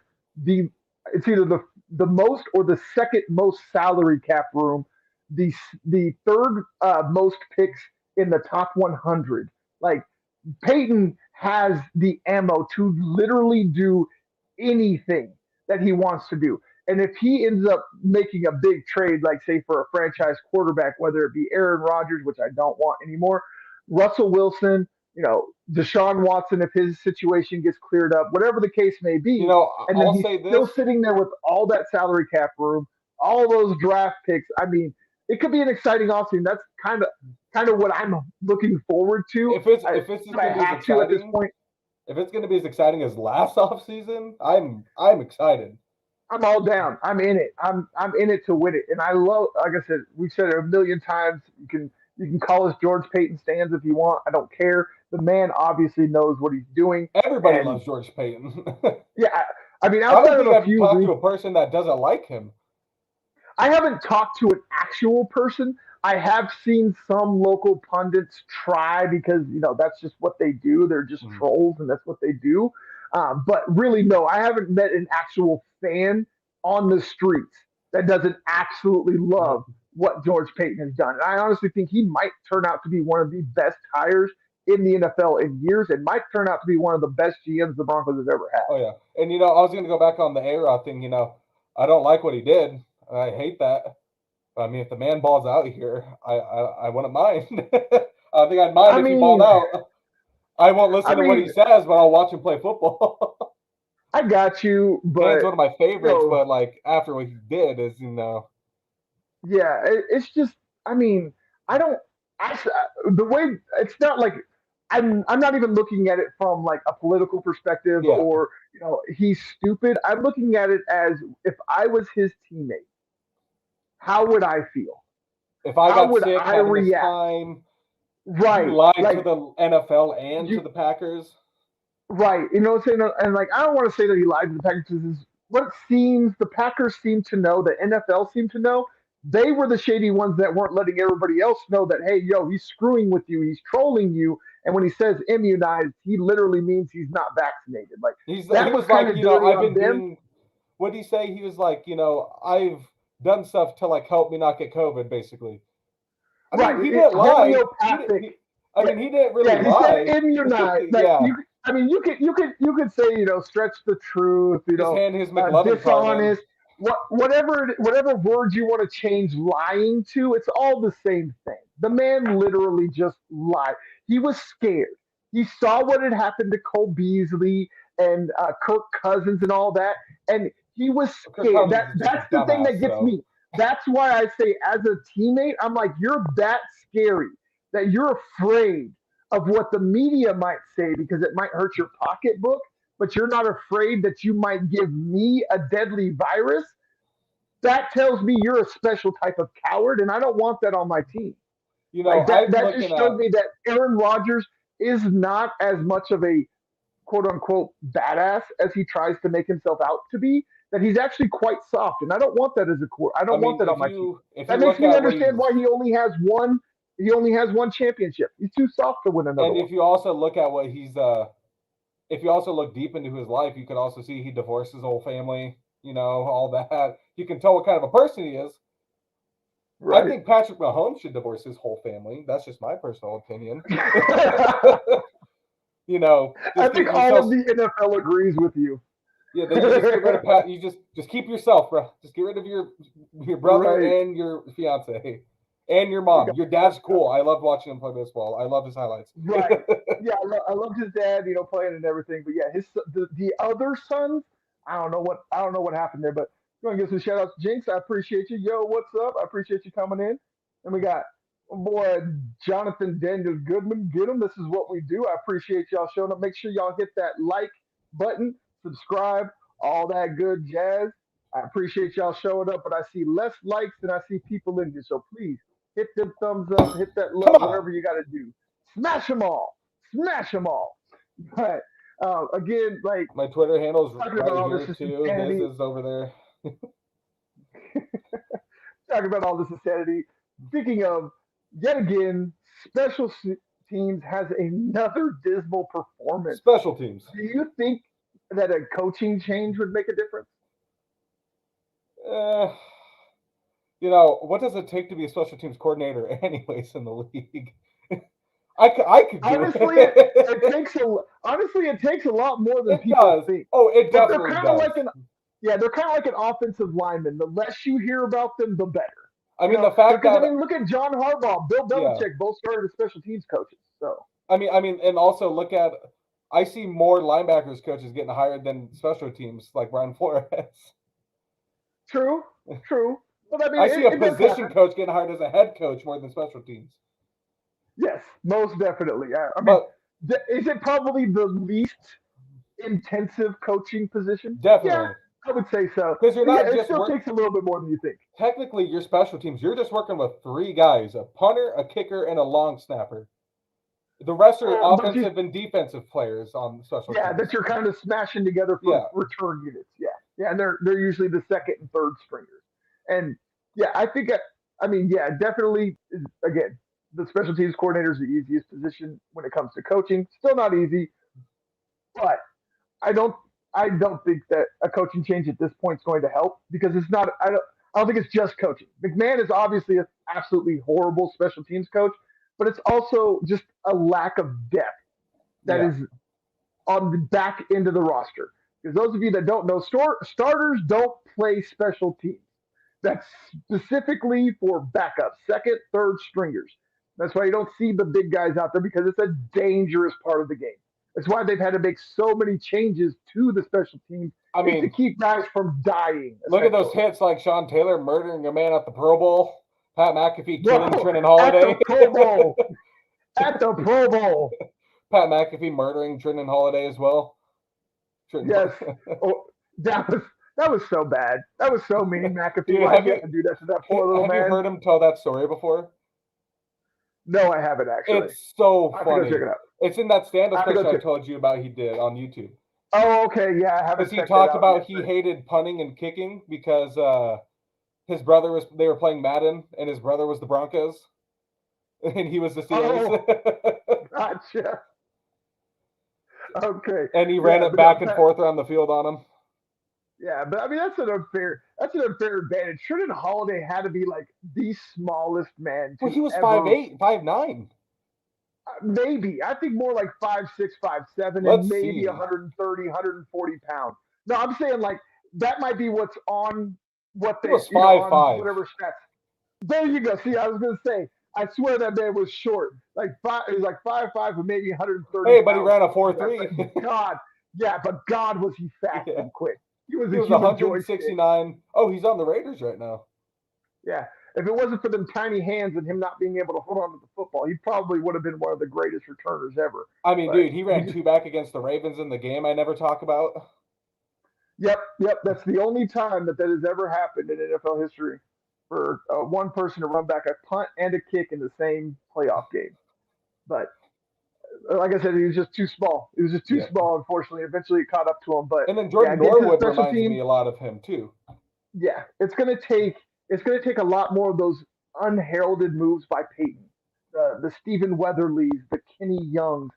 the, it's either the most or the second most salary cap room, the third most picks in the top 100. Like Peyton has the ammo to literally do anything that he wants to do. And if he ends up making a big trade, like say for a franchise quarterback, whether it be Aaron Rodgers, which I don't want anymore, Russell Wilson, Deshaun Watson, if his situation gets cleared up, whatever the case may be, and then I'll he's say still this. sitting there with all that salary cap room, all those draft picks. I mean, it could be an exciting offseason. That's kind of what I'm looking forward to. If it's But I going to be as have to at this exciting, point. if it's going to be as exciting as last offseason, I'm excited. I'm all down. I'm in it. I'm in it to win it. And I love, like I said, we've said it a million times. You can call us George Payton stands if you want. I don't care. The man obviously knows what he's doing. Everybody And loves George Payton. yeah, I mean, I don't outside of think a I've few talked to a person that doesn't like him. I haven't talked to an actual person. I have seen some local pundits try because that's just what they do. They're just Mm. trolls, and that's what they do. But really, no, I haven't met an actual fan on the streets that doesn't absolutely love what George Payton has done. And I honestly think he might turn out to be one of the best hires in the NFL in years, and might turn out to be one of the best GMs the Broncos have ever had. Oh yeah, and I was going to go back on the A-Rod thing. I don't like what he did. I hate that. I mean, if the man balls out here, I wouldn't mind. I don't think I'd mind I if he balled mean, out. I won't I listen to what he mean, says, but I'll watch him play football. I got you, Man's but one of my favorites, you but like after what he did is yeah, it's just. I mean, I don't. The way it's not like I'm not even looking at it from like a political perspective yeah. or he's stupid. I'm looking at it as if I was his teammate, how would I feel? If I How got would sick I having this react? time, you Right, lied to like the NFL and to you. the Packers. Right, what I'm saying, and like I don't want to say that he lied to the Packers. Is what it seems the Packers seem to know, the NFL seem to know. They were the shady ones that weren't letting everybody else know that hey, yo, he's screwing with you, he's trolling you, and when he says immunized, he literally means he's not vaccinated. Like He that was was kind like, of dirty I've on been them. doing. What did he say? He was like, I've done stuff to like help me not get COVID, basically. I Right, mean, he didn't lie. homeopathic. I Yeah, mean, he didn't really yeah. He said lie. immunized. Like Yeah, you, I mean, you could say stretch the truth. just hand his McLovin card in. Dishonest. Whatever word you want to change lying to, it's all the same thing. The man literally just lied. He was scared. He saw what had happened to Cole Beasley and Kirk Cousins and all that, and he was Kirk scared. Cousins That is just a that's the thing dumbass, that gets so me. That's why I say, as a teammate, I'm like, you're that scary that you're afraid of what the media might say because it might hurt your pocketbook, but you're not afraid that you might give me a deadly virus. That tells me you're a special type of coward, and I don't want that on my team. Like that, I'm that just looking shows at. me that Aaron Rodgers is not as much of a quote unquote badass as he tries to make himself out to be. That he's actually quite soft, and I don't want that as a core. I I don't want mean, that on my team. if That you makes look me at what understand he's why he only has one. He only has one championship. He's too soft to win another and one. if you also look at what he's if you also look deep into his life, you can also see he divorced his whole family. All that. You can tell what kind of a person he is. I Right. think Patrick Mahomes should divorce his whole family. That's just my personal opinion. I Just think get all yourself. of the NFL agrees with you. Yeah, then you just get rid of Pat. You just keep yourself, bro. Just get rid of your brother Right. and your fiance and your I mom. got Your dad's cool. I love watching him play baseball. I love his highlights. right. Yeah, I loved his dad, playing and everything. But yeah, the other sons, I don't know what happened there. But I'm gonna give some shout outs. Jinx, I appreciate you. Yo, what's up? I appreciate you coming in. And we got boy Jonathan Daniels Goodman. Get him. This is what we do. I appreciate y'all showing up. Make sure y'all hit that like button, subscribe, all that good jazz. I appreciate y'all showing up, but I see less likes than I see people in here. So please hit them thumbs up, hit that Come love, on. whatever you got to do. Smash them all. Smash them all. But again, like My Twitter handle's talking about right all this here too. His insanity, is over there. talking about all this insanity. Speaking of, yet again, teams has another dismal performance. Special teams. Do you think that a coaching change would make a difference? Uh, what does it take to be a special teams coordinator, anyways, in the league? I could do Honestly, it it. takes a honestly it takes a lot more than It people does. think. Oh, it But they're definitely kind of does. like an yeah, they're kind of like an offensive lineman. The less you hear about them, the better. I mean, the fact Because I that mean, look at John Harbaugh, Bill yeah. Belichick, both started as special teams coaches. So And also look at. I see more linebackers coaches getting hired than special teams, like Brian Flores. true, true. But I mean, I see a it does position happen. coach getting hired as a head coach more than special teams. Yes, most definitely. I mean, But is it probably the least intensive coaching position? Yeah, definitely. I would say so. Because you're But yeah, not it just still takes a little bit more than you think. technically your special teams. You're just working with three guys: a punter, a kicker, and a long snapper. The rest are But you, offensive and defensive players on special yeah, that teams. you're kind of smashing together for Yeah, return units. Yeah, yeah, and they're usually the second and third stringers. And yeah, I think I mean, yeah, definitely. Again, the special teams coordinator is the easiest position when it comes to coaching. Still not easy, but I don't I don't think that a coaching change at this point is going to help because it's not. I don't think it's just coaching. McMahon is obviously an absolutely horrible special teams coach, but it's also just a lack of depth that yeah. is on the back end of the roster. Because those of you that don't know, starters don't play special teams. That's specifically for backup, second, third stringers. That's why you don't see the big guys out there because it's a dangerous part of the game. That's why they've had to make so many changes to the special teams I is to mean, keep guys from dying. look at those Essentially, hits like Sean Taylor murdering a man at the Pro Bowl, Pat McAfee killing bro, Trenton at the Holiday, Pro Bowl, at the Pro Bowl, Pat McAfee murdering Trenton Holiday as well. Trenton, yes. Oh, that was so bad. That was so mean, McAfee. dude, Why did you have to do that to that poor little have you man? heard him tell that story before? No, I haven't actually. It's so I have to go funny. check it out. It's in that stand-up I have to go special I check. told you about he did on YouTube. Oh, okay. Yeah, I Because haven't he checked that talked out about yet. he But hated punting and kicking because his brother was they were playing Madden and his brother was the Broncos and he was the Steelers. oh, gotcha. Okay. And he ran Yeah, it but no, back and forth around the field on him. yeah, but I mean that's an unfair advantage. Trenton Holiday had to be like the smallest man Well, to he was ever 5'8", 5'9". maybe. I think more like 5'6", 5'7", and Let's maybe see. 130, 140 pounds. No, I'm saying like that might be what's on what He they was on 5'5". whatever stats. There you go. See, I was gonna say, I swear that man was short. Like five, he was like 5'5" with maybe 130 Hey, but he pounds. ran a But 4.3. God, yeah, but God was he fast Yeah. and quick. He was He a was human joystick. 169. Oh, he's on the Raiders right now. Yeah. If it wasn't for them tiny hands and him not being able to hold on to the football, he probably would have been one of the greatest returners ever. I mean, But dude, he he ran just, two back against the Ravens in the game I never talk about. yep. That's the only time that has ever happened in NFL history for one person to run back a punt and a kick in the same playoff game. But like I said, he was just too small. He was just too Yeah. small. Unfortunately, eventually it caught up to him. But And then yeah, Jordan get to the Norwood special reminds teams. me a lot of him too. Yeah, it's gonna take a lot more of those unheralded moves by Peyton, the Stephen Weatherlys, the Kenny Youngs,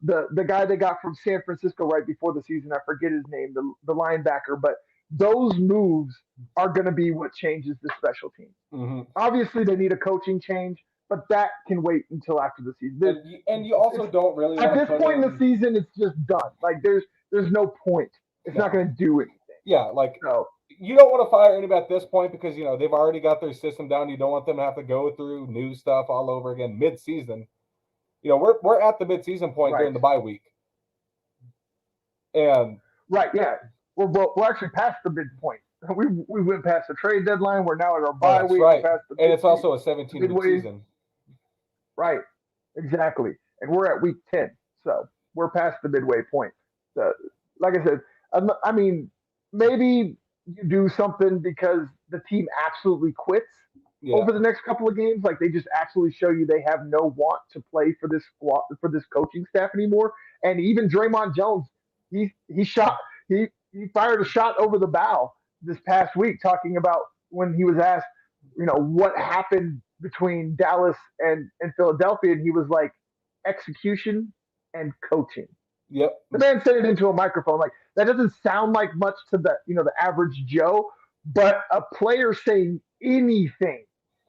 the guy they got from San Francisco right before the season. I forget his name, the linebacker, but those moves are going to be what changes the special team. Mm-hmm. Obviously, they need a coaching change, but that can wait until after the season. And you also don't really At want to this put point in in. the season, it's just done. Like there's no point. It's not No. going to do anything. Yeah, like So you don't want to fire anybody at this point because they've already got their system down. You don't want them to have to go through new stuff all over again mid-season. We're at the mid-season point right, during the bye week, and right, yeah. We're actually past the midpoint. We went past the trade deadline. We're now at our oh, bye that's week. right. We're past the And it's also a 17-week midway. season. Right, exactly. And we're at week 10, so we're past the midway point. So, like I said, I mean, maybe you do something because the team absolutely quits Yeah, over the next couple of games. Like they just absolutely show you they have no want to play for this squad for this coaching staff anymore. And even Draymond Jones, he shot he fired a shot over the bow this past week, talking about when he was asked, what happened between Dallas and Philadelphia, and he was like execution and coaching. yep, The man said it into a microphone. Like that doesn't sound like much to the average Joe, but a player saying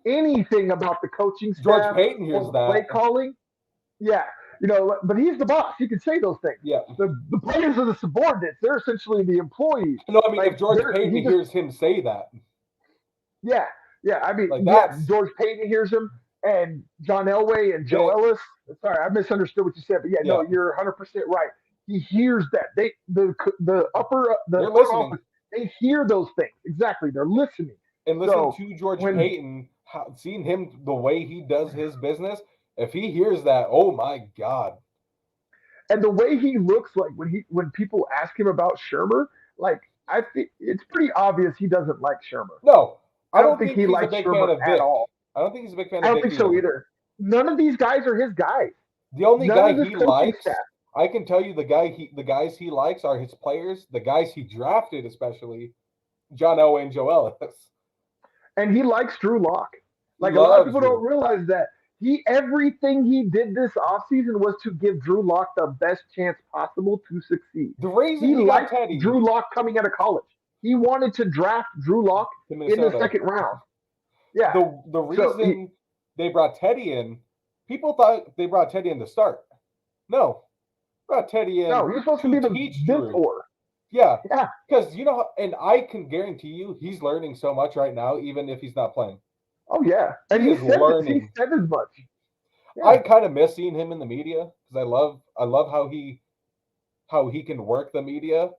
anything about the coaching George staff Payton or hears the play that. calling, yeah, but he's the boss. He can say those things. Yeah. The players are the subordinates. They're essentially the employees. No, I mean, if Like George Payton he just hears him say that, yeah, yeah. I mean, like yeah. that's George Payton hears him, and John Elway and Joe they, Ellis. Sorry, I misunderstood what you said, but yeah, yeah, no, you're 100% right. He hears that the they're front listening office, they hear those things exactly. They're listening. and listening So to George when Payton, seeing him the way he does his business. If he hears that, oh my God, and the way he looks, like when people ask him about Shermer, like I think it's pretty obvious he doesn't like Shermer. No, I I don't don't think think he he's a likes big fan Shermer of at Vic. all. I don't think he's a big fan I of don't Vic think so either. either. None of these guys are his guys. The only None guy of this he coaching likes, staff. I can tell you the guys he likes are his players, the guys he drafted, especially John Elway and Joe Ellis. And he likes Drew Lock. He Like a lot of loves people don't Drew. realize that everything he did this offseason was to give Drew Lock the best chance possible to succeed. The reason He he got liked Teddy Drew Lock coming out of college. He wanted to draft Drew Lock to in the Minnesota, second round. Yeah. the So he, reason they brought Teddy in, people thought they brought Teddy in to start. No, brought Teddy no, in he's supposed to to be the teach Drew. mentor. Yeah, Yeah. because and I can guarantee you, he's learning so much right now, even if he's not playing. Oh yeah. And He he is said this. He learning. said as much. I Yeah. kind of miss seeing him in the media because I love how he can work the media.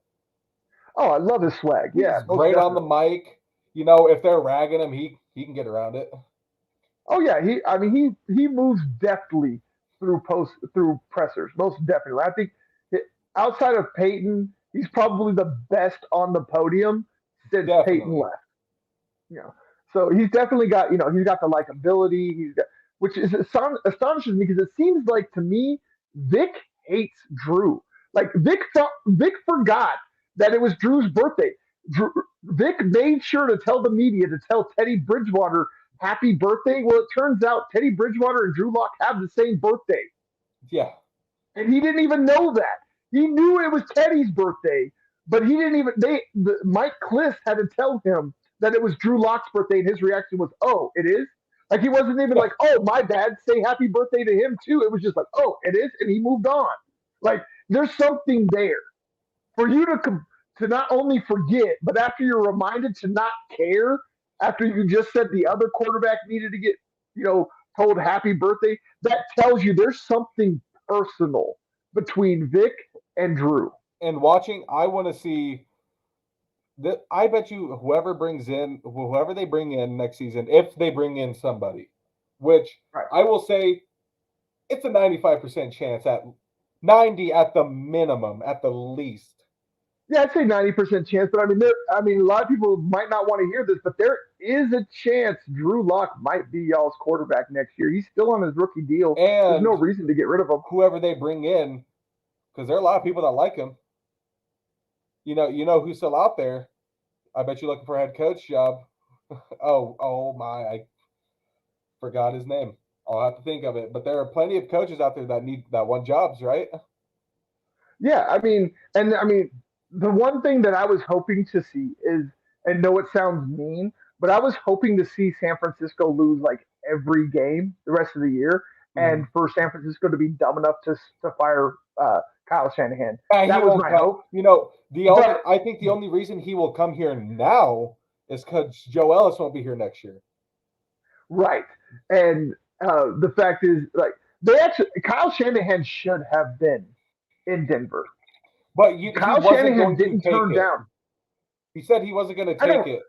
Oh, I love his swag. Yeah, He's most great on the definitely. mic. If they're ragging him, he can get around it. Oh yeah, he moves deftly through pressers, most definitely. I think outside of Peyton, he's probably the best on the podium since Peyton Definitely. left. You know, so he's definitely got he's got the likability. He's got which is astonishes me because it seems like to me Vic hates Drew. Like Vic forgot that it was Drew's birthday. Vic made sure to tell the media to tell Teddy Bridgewater happy birthday. Well, it turns out Teddy Bridgewater and Drew Lock have the same birthday, Yeah. and he didn't even know that. He knew it was Teddy's birthday, but he didn't even. Mike Kliss had to tell him that it was Drew Lock's birthday, and his reaction was, "Oh, it is." Like he wasn't even Yeah. like, "Oh, my bad." Say happy birthday to him too. It was just like, "Oh, it is," and he moved on. Like there's something there for you to not only forget, but after you're reminded to not care, after you just said the other quarterback needed to get, you know, told happy birthday, that tells you there's something personal between Vic and Drew. And watching, I want to see that. I bet you whoever they bring in next season, if they bring in somebody, which Right. I will say it's a 95% chance, at 90 at the minimum, at the least. Yeah, I'd say 90% chance, but I mean, a lot of people might not want to hear this, but there is a chance Drew Lock might be y'all's quarterback next year. He's still on his rookie deal. There's no And reason to get rid of him. whoever they bring in, because there are a lot of people that like him. You know who's still out there. I bet you're looking for a head coach job. Oh my! I forgot his name. I'll have to think of it. But there are plenty of coaches out there that want jobs, right? Yeah, I mean, the one thing that I was hoping to see is, and no, it sounds mean, but I was hoping to see San Francisco lose like every game the rest of the year, and Mm-hmm. for San Francisco to be dumb enough to fire Kyle Shanahan. He That was won't my come. hope. The only But I think the only reason he will come here now is because Joe Ellis won't be here next year. right, and the fact is, like they actually, Kyle Shanahan should have been in Denver. But he Kyle wasn't Shanahan going to didn't take turn it. down. He said he wasn't going to I take don't. it.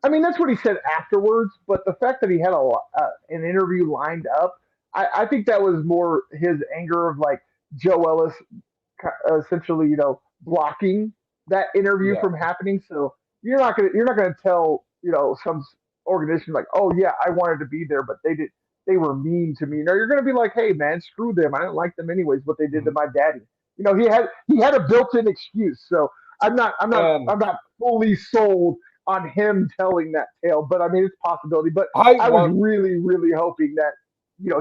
I mean, that's what he said afterwards. But the fact that he had an interview lined up, I think that was more his anger of like Joe Ellis essentially, blocking that interview Yeah. from happening. So you're not gonna tell some organization like, oh yeah, I wanted to be there, but they were mean to me. No, you're gonna be like, hey man, screw them. I didn't like them anyways. What they did to Mhm. my daddy. He had a built-in excuse. So I'm not I'm not And I'm not fully sold on him telling that tale, but I mean it's a possibility. But I I was want really really hoping that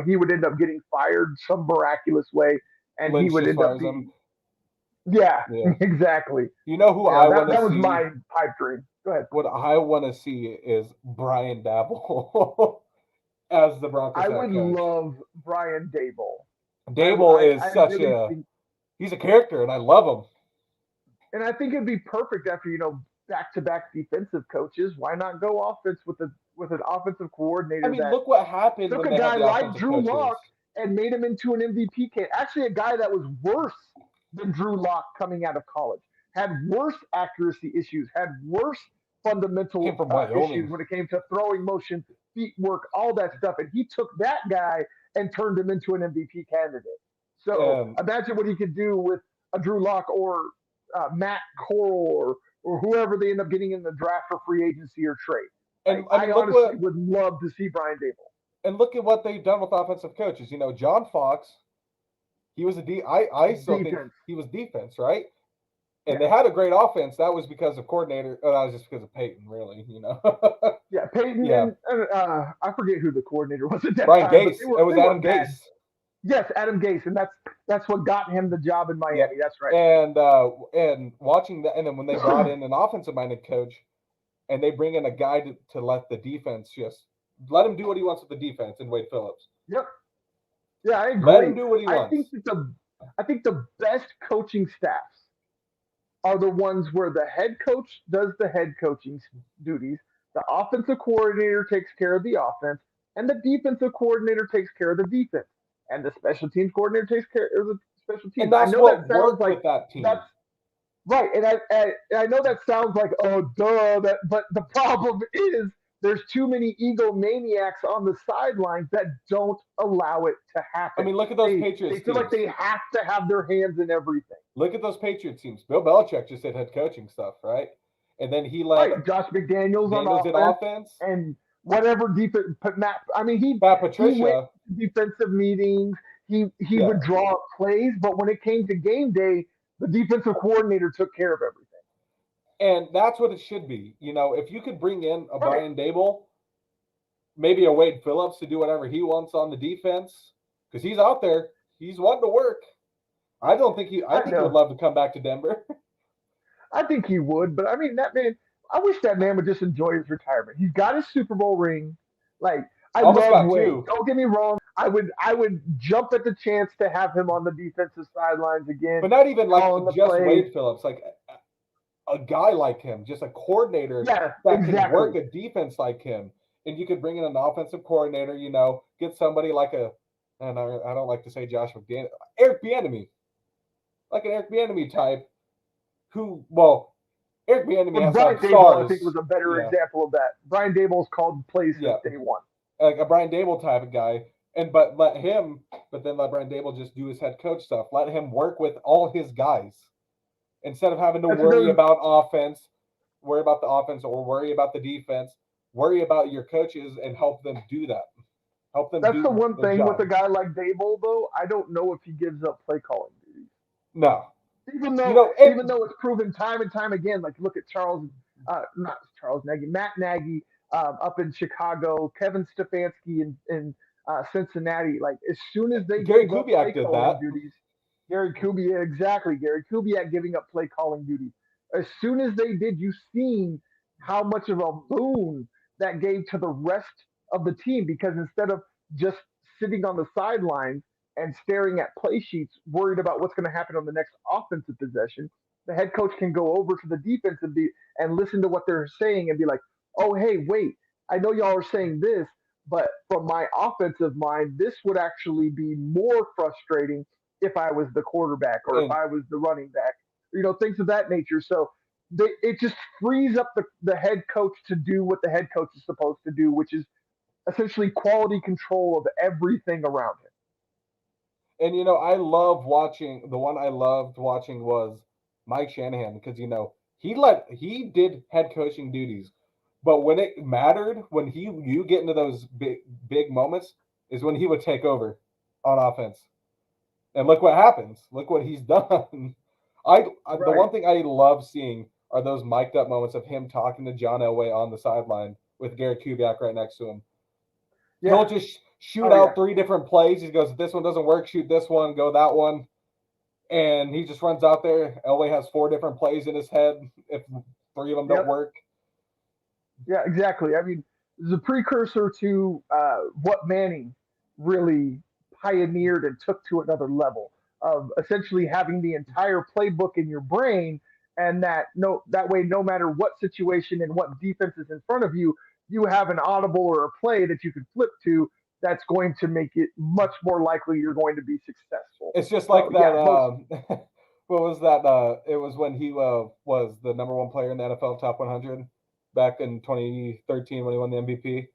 he would end up getting fired some miraculous way, and he Lynch would just end up fires him. being yeah, Yeah. exactly. You know who Yeah, I that want to that was see? my pipe dream. Go ahead. What I want to see is Brian Dabble as the Broncos I head would coach. love Brian Dable. I Dable I is such really a think, he's a character, and I love him. and I think it'd be perfect after back to back defensive coaches. Why not go offense with an offensive I coordinator mean, that look what happened took when a they had guy the like offensive Drew Lock coaches. and made him into an MVP candidate. Actually, a guy that was worse than Drew Lock coming out of college, had worse accuracy issues, had worse Came fundamental from issues Wyoming, when it came to throwing motion, feet work, all that stuff. And he took that guy and turned him into an MVP candidate. So and imagine what he could do with a Drew Lock or Matt Corral or whoever they end up getting in the draft for free agency or trade. And I I mean, look honestly what would love to see Brian Dable. and look at what they've done with offensive coaches. You know, John Fox, he was a D. I still think Defense. he was defense, right? And Yeah. they had a great offense. That was because of coordinator. Oh, that was just because of Peyton, really. You know. Yeah, Peyton Yeah, and I forget who the coordinator was at that Brian time, but Gase. It was they Adam weren't bad. Gase. Yes, Adam Gase, and that's what got him the job in Yep. Miami. That's right. And watching that, and then when they brought in an offensive minded coach, and they bring in a guy to let the defense just let him do what he wants with the defense in Wade Phillips. Yep. Yeah, I Let agree. him do what he I wants. think that I think the best coaching staffs are the ones where the head coach does the head coaching duties, the offensive coordinator takes care of the offense, and the defensive coordinator takes care of the defense, and the special teams coordinator takes care of the special And teams. I that's know that what sounds worked like with that that's team. right, and I know that sounds like oh duh, but the problem is there's too many egomaniacs on the sidelines that don't allow it to I happen. mean, look at those They Patriots feel like teams. they have to have their hands in everything. Look at those Patriots teams. Bill Belichick just did head coaching stuff, right? And then he let Right, Josh McDaniels on Daniels did offense offense. and whatever defense. But Matt, I mean, Pat he went Patricia, to defensive meetings. He yeah. would draw up plays, but when it came to game day, the defensive coordinator took care of everything. And that's what it should be. You know, if you could bring in a Right. Brian Dable, maybe a Wade Phillips to do whatever he wants on the defense, because he's out there, he's wanting to work. I I think he would know. love to come back to Denver. I think he would, but I mean, that man. I wish that man would just enjoy his retirement. He's got his Super Bowl ring. Like I Almost love got Wade. two. Don't get me wrong. I would jump at the chance to have him on the defensive sidelines again, But not even like calling the just plays. Wade Phillips, like a guy like him, just a coordinator Yeah, that can work exactly. a defense like him. And you could bring in an offensive coordinator, you know, get somebody like and I don't like to say Josh McDaniel, Eric Bieniemy, like an Eric Bieniemy type, who, well, Eric Bieniemy And has to Brian have Dable, I think, stars. was a better Yeah, example of that. Brian Dable's called plays since yeah, day one. like a Brian Dable type of guy. But then let Brian Dable just do his head coach stuff. Let him work with all his guys instead of having to That's worry another. about worry about the offense or worry about the defense. Worry about your coaches and help them do that. Help them That's the do one the thing with job. a guy like Dable, though. I don't know if he gives up play calling duties. No, Even you though, know, even though it's proven time and time again. Like look at not Charles Nagy, Matt Nagy up in Chicago, Kevin Stefanski in Cincinnati. Like as soon as they Gary gave up play Kubiak did calling that. duties, Gary Kubiak, exactly. Gary Kubiak giving up play calling duties. As soon as they did, you seen how much of a boon that gave to the rest of the team because instead of just sitting on the sidelines and staring at play sheets, worried about what's going to happen on the next offensive possession, the head coach can go over to the defense and listen to what they're saying and be like, "Oh, hey, wait, I know y'all are saying this, but from my offensive mind, this would actually be more frustrating if I was the quarterback or if And I was the running back, things of that nature." So it just frees up the head coach to do what the head coach is supposed to do, which is essentially quality control of everything around him. you know, I love watching the one I loved watching was Mike Shanahan because you know he did head coaching duties, but when it mattered, when you get into those big moments, is when he would take over on offense. And look what happens. Look what he's done. The Right. one thing I love seeing are those mic'd up moments of him talking to John Elway on the sideline with Gary Kubiak right next to him. He'll Yeah. just shoot Oh yeah. out three different plays. He goes, "This one doesn't work. Shoot this one. Go that one." And he just runs out there. Elway has four different plays in his head. If three of them don't Yep. work, Yeah. Exactly. I mean, this is a precursor to what Manning really pioneered and took to another level of essentially having the entire playbook in your brain, and that way, no matter what situation and what defense is in front of you, you have an audible or a play that you can flip to that's going to make it much more likely you're going to be successful. it's just like So that. yeah, most What was that? It was when he was the number one player in the NFL top 100 back in 2013 when he won the MVP.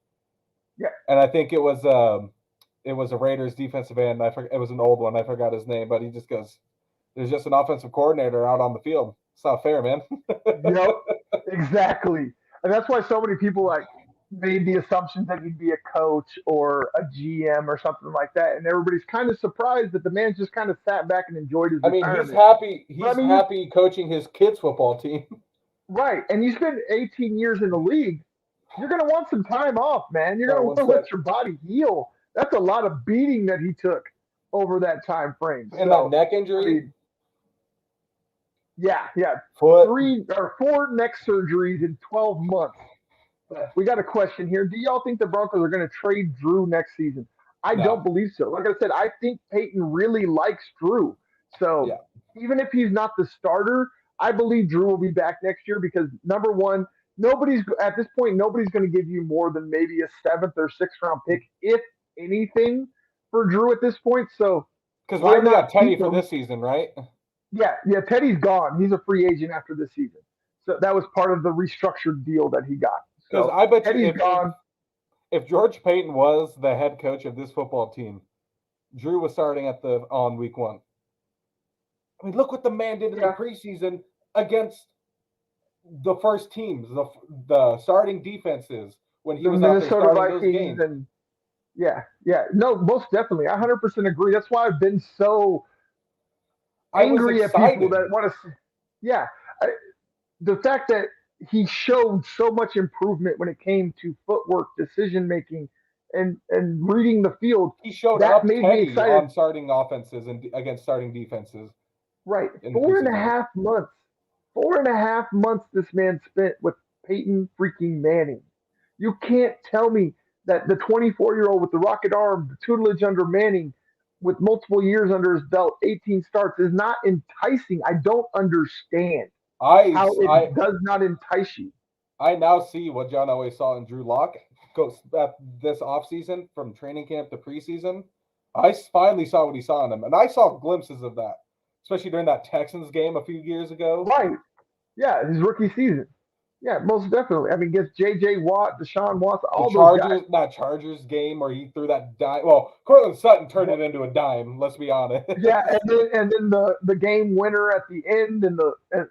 yeah. And I think it was a Raiders defensive end. It was an old one. I forgot his name, but he just goes, "There's just an offensive coordinator out on the field. It's not fair, man. Yep, exactly. And that's why so many people like made the assumptions that he'd be a coach or a GM or something like that. And everybody's kind of surprised that the man just kind of sat back and enjoyed his I mean, he's retirement. happy. But I He's mean, you happy coaching his kids' football team. right, and you spend 18 years in the league, you're going to want some time off, man. You're Sorry, going one to want to sec. let your body heal. That's a lot of beating that he took over that time frame. And that So, neck I injury, mean, yeah, foot. 4 neck surgeries in 12 months. But we got a question here. Do y'all think the Broncos are going to trade Drew next season? I don't No, believe so. Like I said, I think Peyton really likes Drew. So yeah, even if he's not the starter, I believe Drew will be back next year because number one, nobody's at this point, nobody's going to give you more than maybe a seventh or sixth round pick, if anything, for Drew at this point. So because we why already not got Teddy keep for him? this season, right? Yeah. Teddy's gone. He's a free agent after this season. So that was part of the restructured deal that he got. Because So I bet you Teddy's gone. if George Payton was the head coach of this football team, Drew was starting at the on week 1. I mean, look what the man did in the Yeah, preseason against the first teams, the starting defenses when he the was out there Minnesota starting those Vikings games. and yeah. No, most definitely. I 100% agree. That's why I've been so I was angry at people excited. that want to. Yeah, I, the fact that he showed so much improvement when it came to footwork, decision making, and reading the field, He showed that up made me Teddy excited. on starting offenses and against starting defenses Right, in the four and a preseason. half months. 4.5 months this man spent with Peyton freaking Manning. You can't tell me that the 24-year-old with the rocket arm, the tutelage under Manning, with multiple years under his belt, 18 starts, is not enticing. I don't understand I how it I does not entice you. I now see what John always saw in Drew Lock goes at this offseason from training camp to preseason. I finally saw what he saw in him, and I saw glimpses of that, especially during that Texans game a few years ago. Right. Yeah, his rookie season. Yeah, most definitely. I mean, against J.J. Watt, Deshaun Watson, The all those guys. Chargers, that Chargers game where he threw that dime. Well, Cortland Sutton turned it into a dime. Let's be honest. Yeah, and then the game winner at the end, and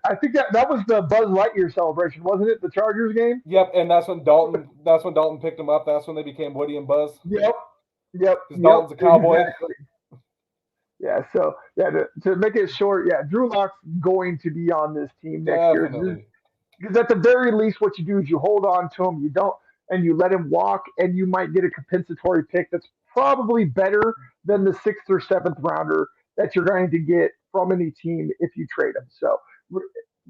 I think that was the Buzz Lightyear celebration, wasn't it? The Chargers game. Yep, and that's when Dalton. That's when Dalton picked him up. That's when they became Woody and Buzz Yep, yep, because yep, Dalton's a cowboy. exactly. Yeah, so yeah, to make it short, yeah, Drew Lock's going to be on this team next year. Definitely. Because at the very least, what you do is you hold on to him, you don't, and you let him walk, and you might get a compensatory pick that's probably better than the sixth or seventh rounder that you're going to get from any team if you trade him. So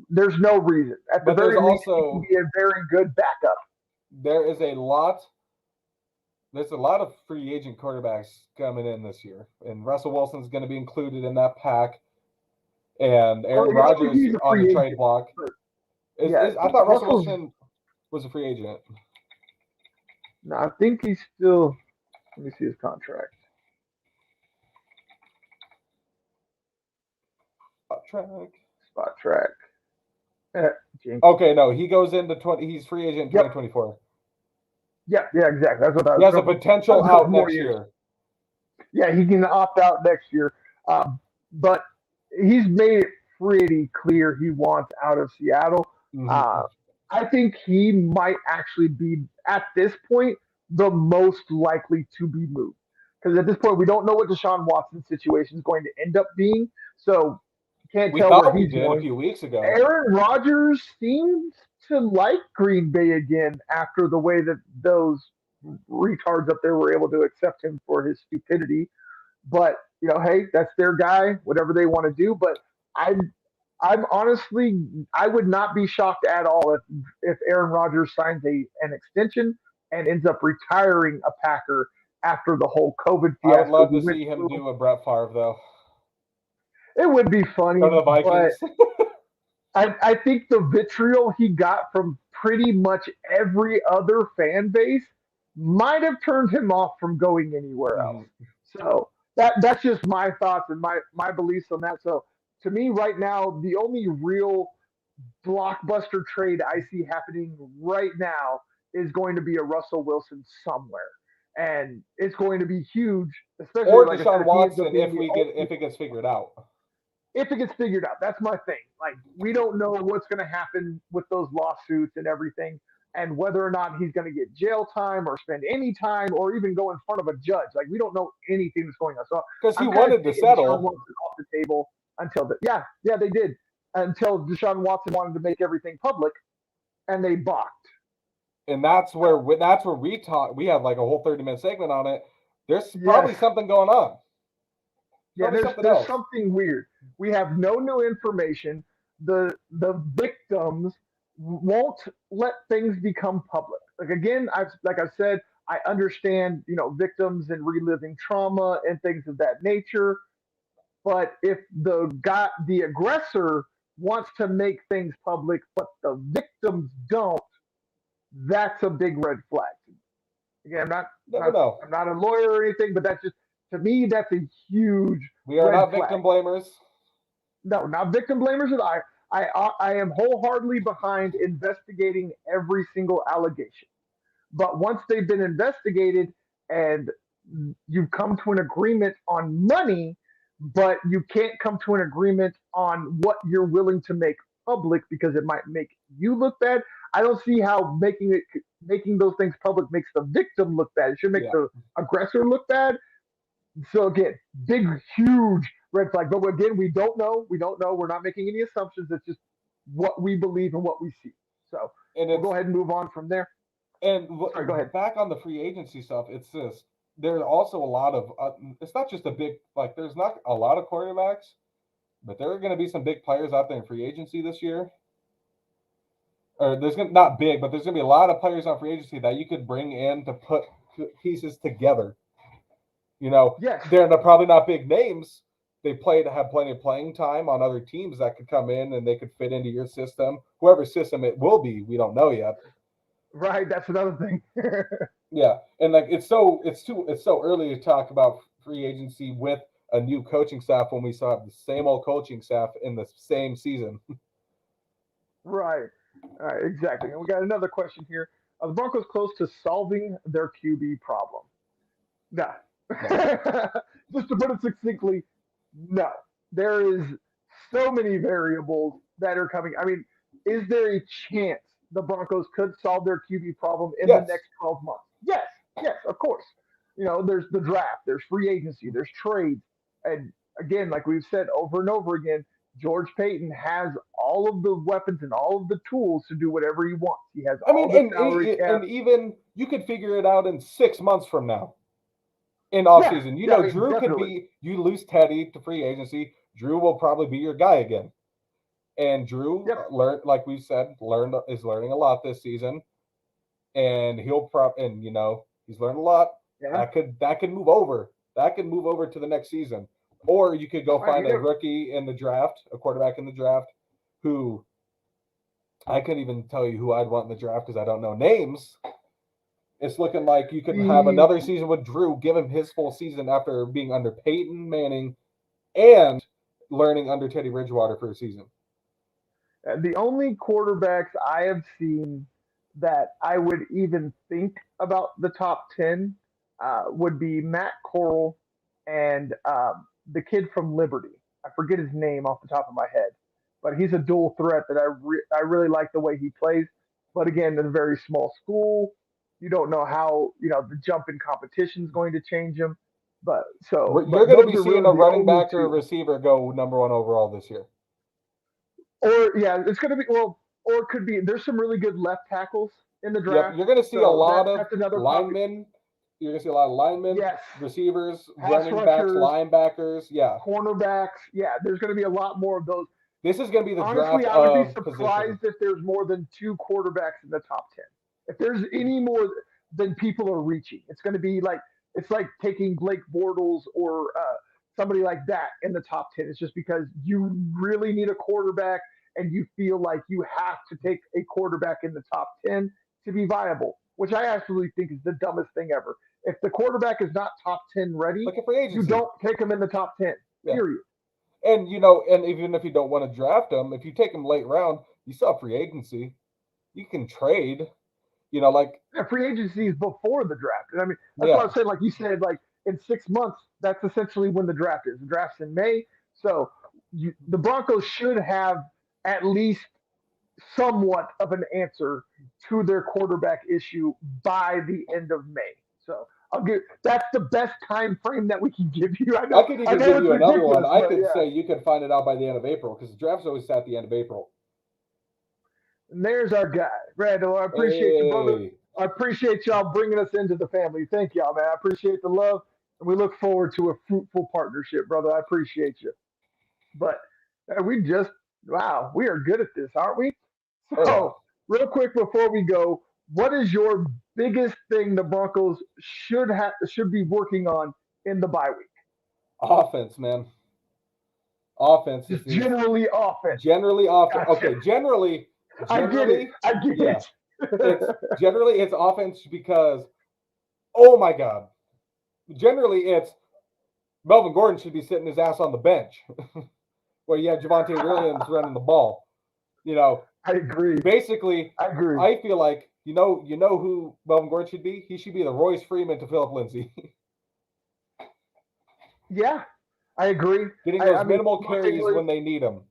there's no reason. At the But there's very least, he can also be a very good backup. there is a lot. There's a lot of free agent quarterbacks coming in this year, and Russell Wilson's going to be included in that pack, and Well, Aaron I don't think Rodgers he's a on the free trade agent. block. But yeah, I thought Russell Russell's. Wilson was a free agent. No, I think he's still. Let me see his contract. Track. Spot track. Eh, Jinx. Okay, no, he goes into 20. He's free agent in Yep. 2024. Yeah, exactly. That's what I He was. has a A potential couple out more next years. year. Yeah, he can opt out next year. But he's made it pretty clear he wants out of Seattle. Mm-hmm. Uh, I think he might actually be, at this point, the most likely to be moved. Because at this point, we don't know what Deshaun Watson's situation is going to end up being. So can't We tell where thought we he's did a going. few weeks ago. Aaron Rodgers seems to like Green Bay again after the way that those retards up there were able to accept him for his stupidity. But hey, that's their guy. Whatever they want to do. But I'm honestly, I would not be shocked at all if Aaron Rodgers signs an extension and ends up retiring a Packer after the whole COVID I would fiasco love we to went see him through. do a Brett Favre though. It would be Go funny, to the but Vikings. I think the vitriol he got from pretty much every other fan base might have turned him off from going anywhere else. Mm-hmm. So that's just my thoughts and my beliefs on that. So to me, right now, the only real blockbuster trade I see happening right now is going to be a Russell Wilson somewhere. And it's going to be huge, especially Or like I said, Deshaun if he ends up Watson being if the we get only if it gets figured out. if it gets figured out. That's my thing. Like we don't know what's going to happen with those lawsuits and everything, and whether or not he's going to get jail time or spend any time or even go in front of a judge. Like we don't know anything that's going on. So Because he I'm kind of wanted to taking Deshaun settle, Watson off the table until yeah, they did until Deshaun Watson wanted to make everything public, and they balked. and that's where we talk. We have like a whole 30-minute segment on it. There's Yes, probably something going on. yeah, Probably something there's else. something weird. We have no new information. The victims won't let things become public. Like again, I've said, I understand, victims and reliving trauma and things of that nature. But if the aggressor wants to make things public, but the victims don't, that's a big red flag. Again, Never know. I'm not a lawyer or anything, but that's just to me that's a huge We are red not flag. victim blamers. No, not victim blamers. At I am wholeheartedly behind investigating every single allegation. But once they've been investigated and you've come to an agreement on money, but you can't come to an agreement on what you're willing to make public because it might make you look bad. I don't see how making those things public makes the victim look bad. It should make Yeah. the aggressor look bad. So again, big, huge red flag. But again, we don't know. We don't know. We're not making any assumptions. It's just what we believe and what we see. So And we'll go it's ahead and move on from there. and Sorry, go ahead. back on the free agency stuff. It's this. There's also a lot of. It's not just a big like. There's not a lot of quarterbacks, but there are going to be some big players out there in free agency this year. Or there's going to not big, but there's going to be a lot of players on free agency that you could bring in to put pieces together. Yes, They're probably not big names. They have plenty of playing time on other teams that could come in and they could fit into your system. Whoever system it will be, we don't know yet. right. That's another thing. Yeah, and like it's so early to talk about free agency with a new coaching staff when we still have the same old coaching staff in the same season. Right. All right, exactly. And we got another question here. Are the Broncos close to solving their QB problem? No. No. Just to put it succinctly, no. There is so many variables that are coming. I mean, is there a chance the Broncos could solve their QB problem in the Yes. next 12 months? Yes. Yes, of course. There's the draft, there's free agency, there's trades. And again, like we've said over and over again, George Payton has all of the weapons and all of the tools to do whatever he wants. He has I all mean, the salary cap. and even you could figure it out in 6 months from now in off Yeah, season. yeah, I mean, Drew could definitely. be. You lose Teddy to free agency. Drew will probably be your guy again. And Drew Yep. learned, like we said, is learning a lot this season, and he's learned a lot. Yeah. That could move over. That could move over to the next season, or you could go Right. find a rookie in the draft, a quarterback in the draft, who I couldn't even tell you who I'd want in the draft because I don't know names. It's looking like you could have The another season with Drew, give him his full season after being under Peyton Manning and learning under Teddy Bridgewater for a season. the only quarterbacks I have seen that I would even think about the top 10 would be Matt Corral and the kid from Liberty. I forget his name off the top of my head, but he's a dual threat that I really like the way he plays. But again, in a very small school, you don't know how the jump in competition is going to change him. You're But going to those be are seeing really a the running only back or a two. receiver go number one overall this year. Or yeah, it's going to be or it could be. There's some really good left tackles in the Yep, draft, you're going to see a so lot of that's another pocket. linemen. You're going to see a lot of linemen, Yes, receivers, pass running backs, rushers, linebackers. Yeah, cornerbacks. Yeah, there's going to be a lot more of those. this is going to be the Honestly, draft I would be of position. surprised if there's more than two quarterbacks in the top 10. If there's any more than people are reaching, it's going to be like it's like taking Blake Bortles or somebody like that in the top 10. It's just because you really need a quarterback and you feel like you have to take a quarterback in the top 10 to be viable, which I absolutely think is the dumbest thing ever. If the quarterback is not top 10 ready, Like a free you agency. don't take him in the top 10, Yeah. period. And even if you don't want to draft him, if you take him late round, you still have free agency. You can trade. Like Yeah, free agency is before the draft. And I mean, that's what I yeah, was saying. Like you said, like in 6 months, that's essentially when the draft is. The draft's in May. So the Broncos should have at least somewhat of an answer to their quarterback issue by the end of May. So I'll give that's the best time frame that we can give you. I could I even know give it's you another one. ridiculous, I but could yeah. say you could find it out by the end of April because the draft's always at the end of April. And there's our guy, Randall. I appreciate you, brother. Hey, I appreciate y'all bringing us into the family. Thank y'all, man. I appreciate the love, and we look forward to a fruitful partnership, brother. I appreciate you. But we just wow, we are good at this, aren't we? oh yeah, So, real quick before we go, what is your biggest thing the Broncos should be working on in the bye week? offense, man. Offense Just is generally offense. generally offense. Gotcha. Okay, generally, I get it. generally, I get yeah. It's it. generally it's offense because oh my god. Generally, it's Melvin Gordon should be sitting his ass on the bench, where you have Javante Williams running the ball. You know, I agree. basically, I agree. I feel like you know who Melvin Gordon should be. He should be the Royce Freeman to Philip Lindsay, Yeah, I agree. getting I those mean, minimal Monte carries Williams. when they need them.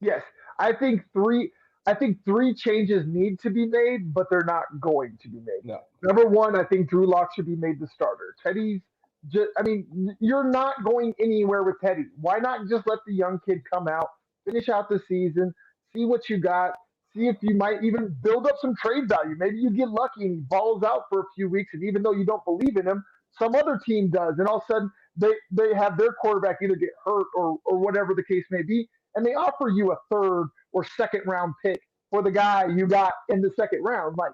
Yes, I think three. I think three changes need to be made, but they're not going to be made. No, Number one, I think Drew Lock should be made the starter. Teddy's just. I mean, you're not going anywhere with Teddy. Why not just let the young kid come out, finish out the season, see what you got, see if you might even build up some trade value. Maybe you get lucky and he balls out for a few weeks, and even though you don't believe in him, some other team does, and all of a sudden they have their quarterback either get hurt or whatever the case may be, and they offer you a third or second round pick for the guy you got in the second round. Like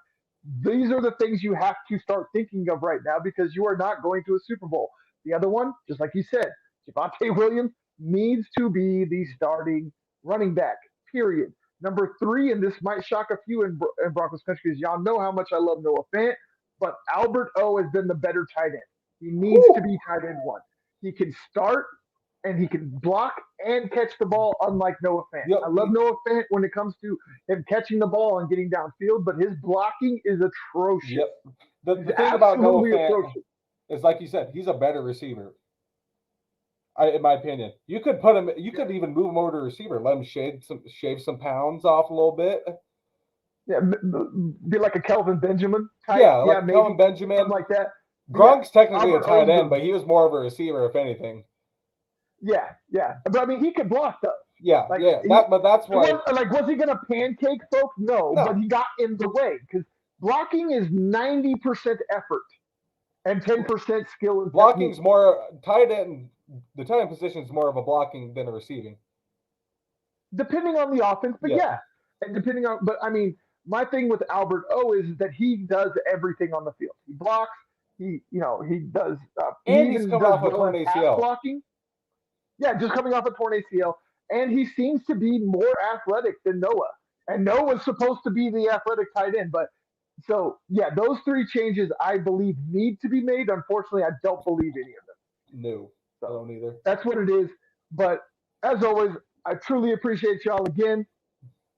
these are the things you have to start thinking of right now because you are not going to a Super Bowl. The other one, just like you said, Javante Williams needs to be the starting running back. Period. Number three, and this might shock a few in Broncos country because y'all know how much I love Noah Fant, but Albert O has been the better tight end. He needs to whew, be tight end one. He can start and he can block and catch the ball, unlike Noah Fant. I yep, love Noah Fant when it comes to him catching the ball and getting downfield, but his blocking is atrocious. yep. The He's the thing about Noah absolutely Fant atrocious. is, like you said, he's a better receiver. In my opinion, you could put him. You Yeah, could even move him over to receiver. Let him shave some pounds off a little bit. yeah, be like a Kelvin Benjamin type. Yeah, Yeah, like Kelvin maybe something Benjamin. like that. But yeah, Gronk's technically a Albert tight O's end, a but he was more of a receiver, if anything. yeah, yeah. But I mean, he could block though. Yeah, Like yeah. he, But that's it was why. like was he gonna pancake folks? No, but No, he got in the way because blocking is 90% effort and 10% skill and technique. blocking's more tight end. The tight end position is more of a blocking than a receiving. Depending on the offense, but Yeah, yeah, and depending on. But I mean, my thing with Albert O is that he does everything on the field. He blocks. He does. He and he's even coming does off a well torn in pass ACL. blocking. Yeah, just coming off a torn ACL, and he seems to be more athletic than Noah. And Noah's supposed to be the athletic tight end, but so yeah, those three changes I believe need to be made. Unfortunately, I don't believe any of them. No, I So don't either. that's what it is. But as always, I truly appreciate y'all again.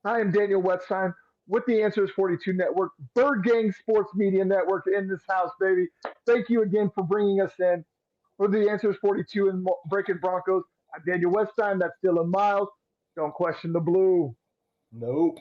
I am Daniel Wetstein with the Answers 42 Network, Bird Gang Sports Media Network in this house, baby. Thank you again for bringing us in for the Answers 42 and Breaking Broncos. I'm Daniel Wetstein. That's Dylan Miles. Don't question the blue. Nope.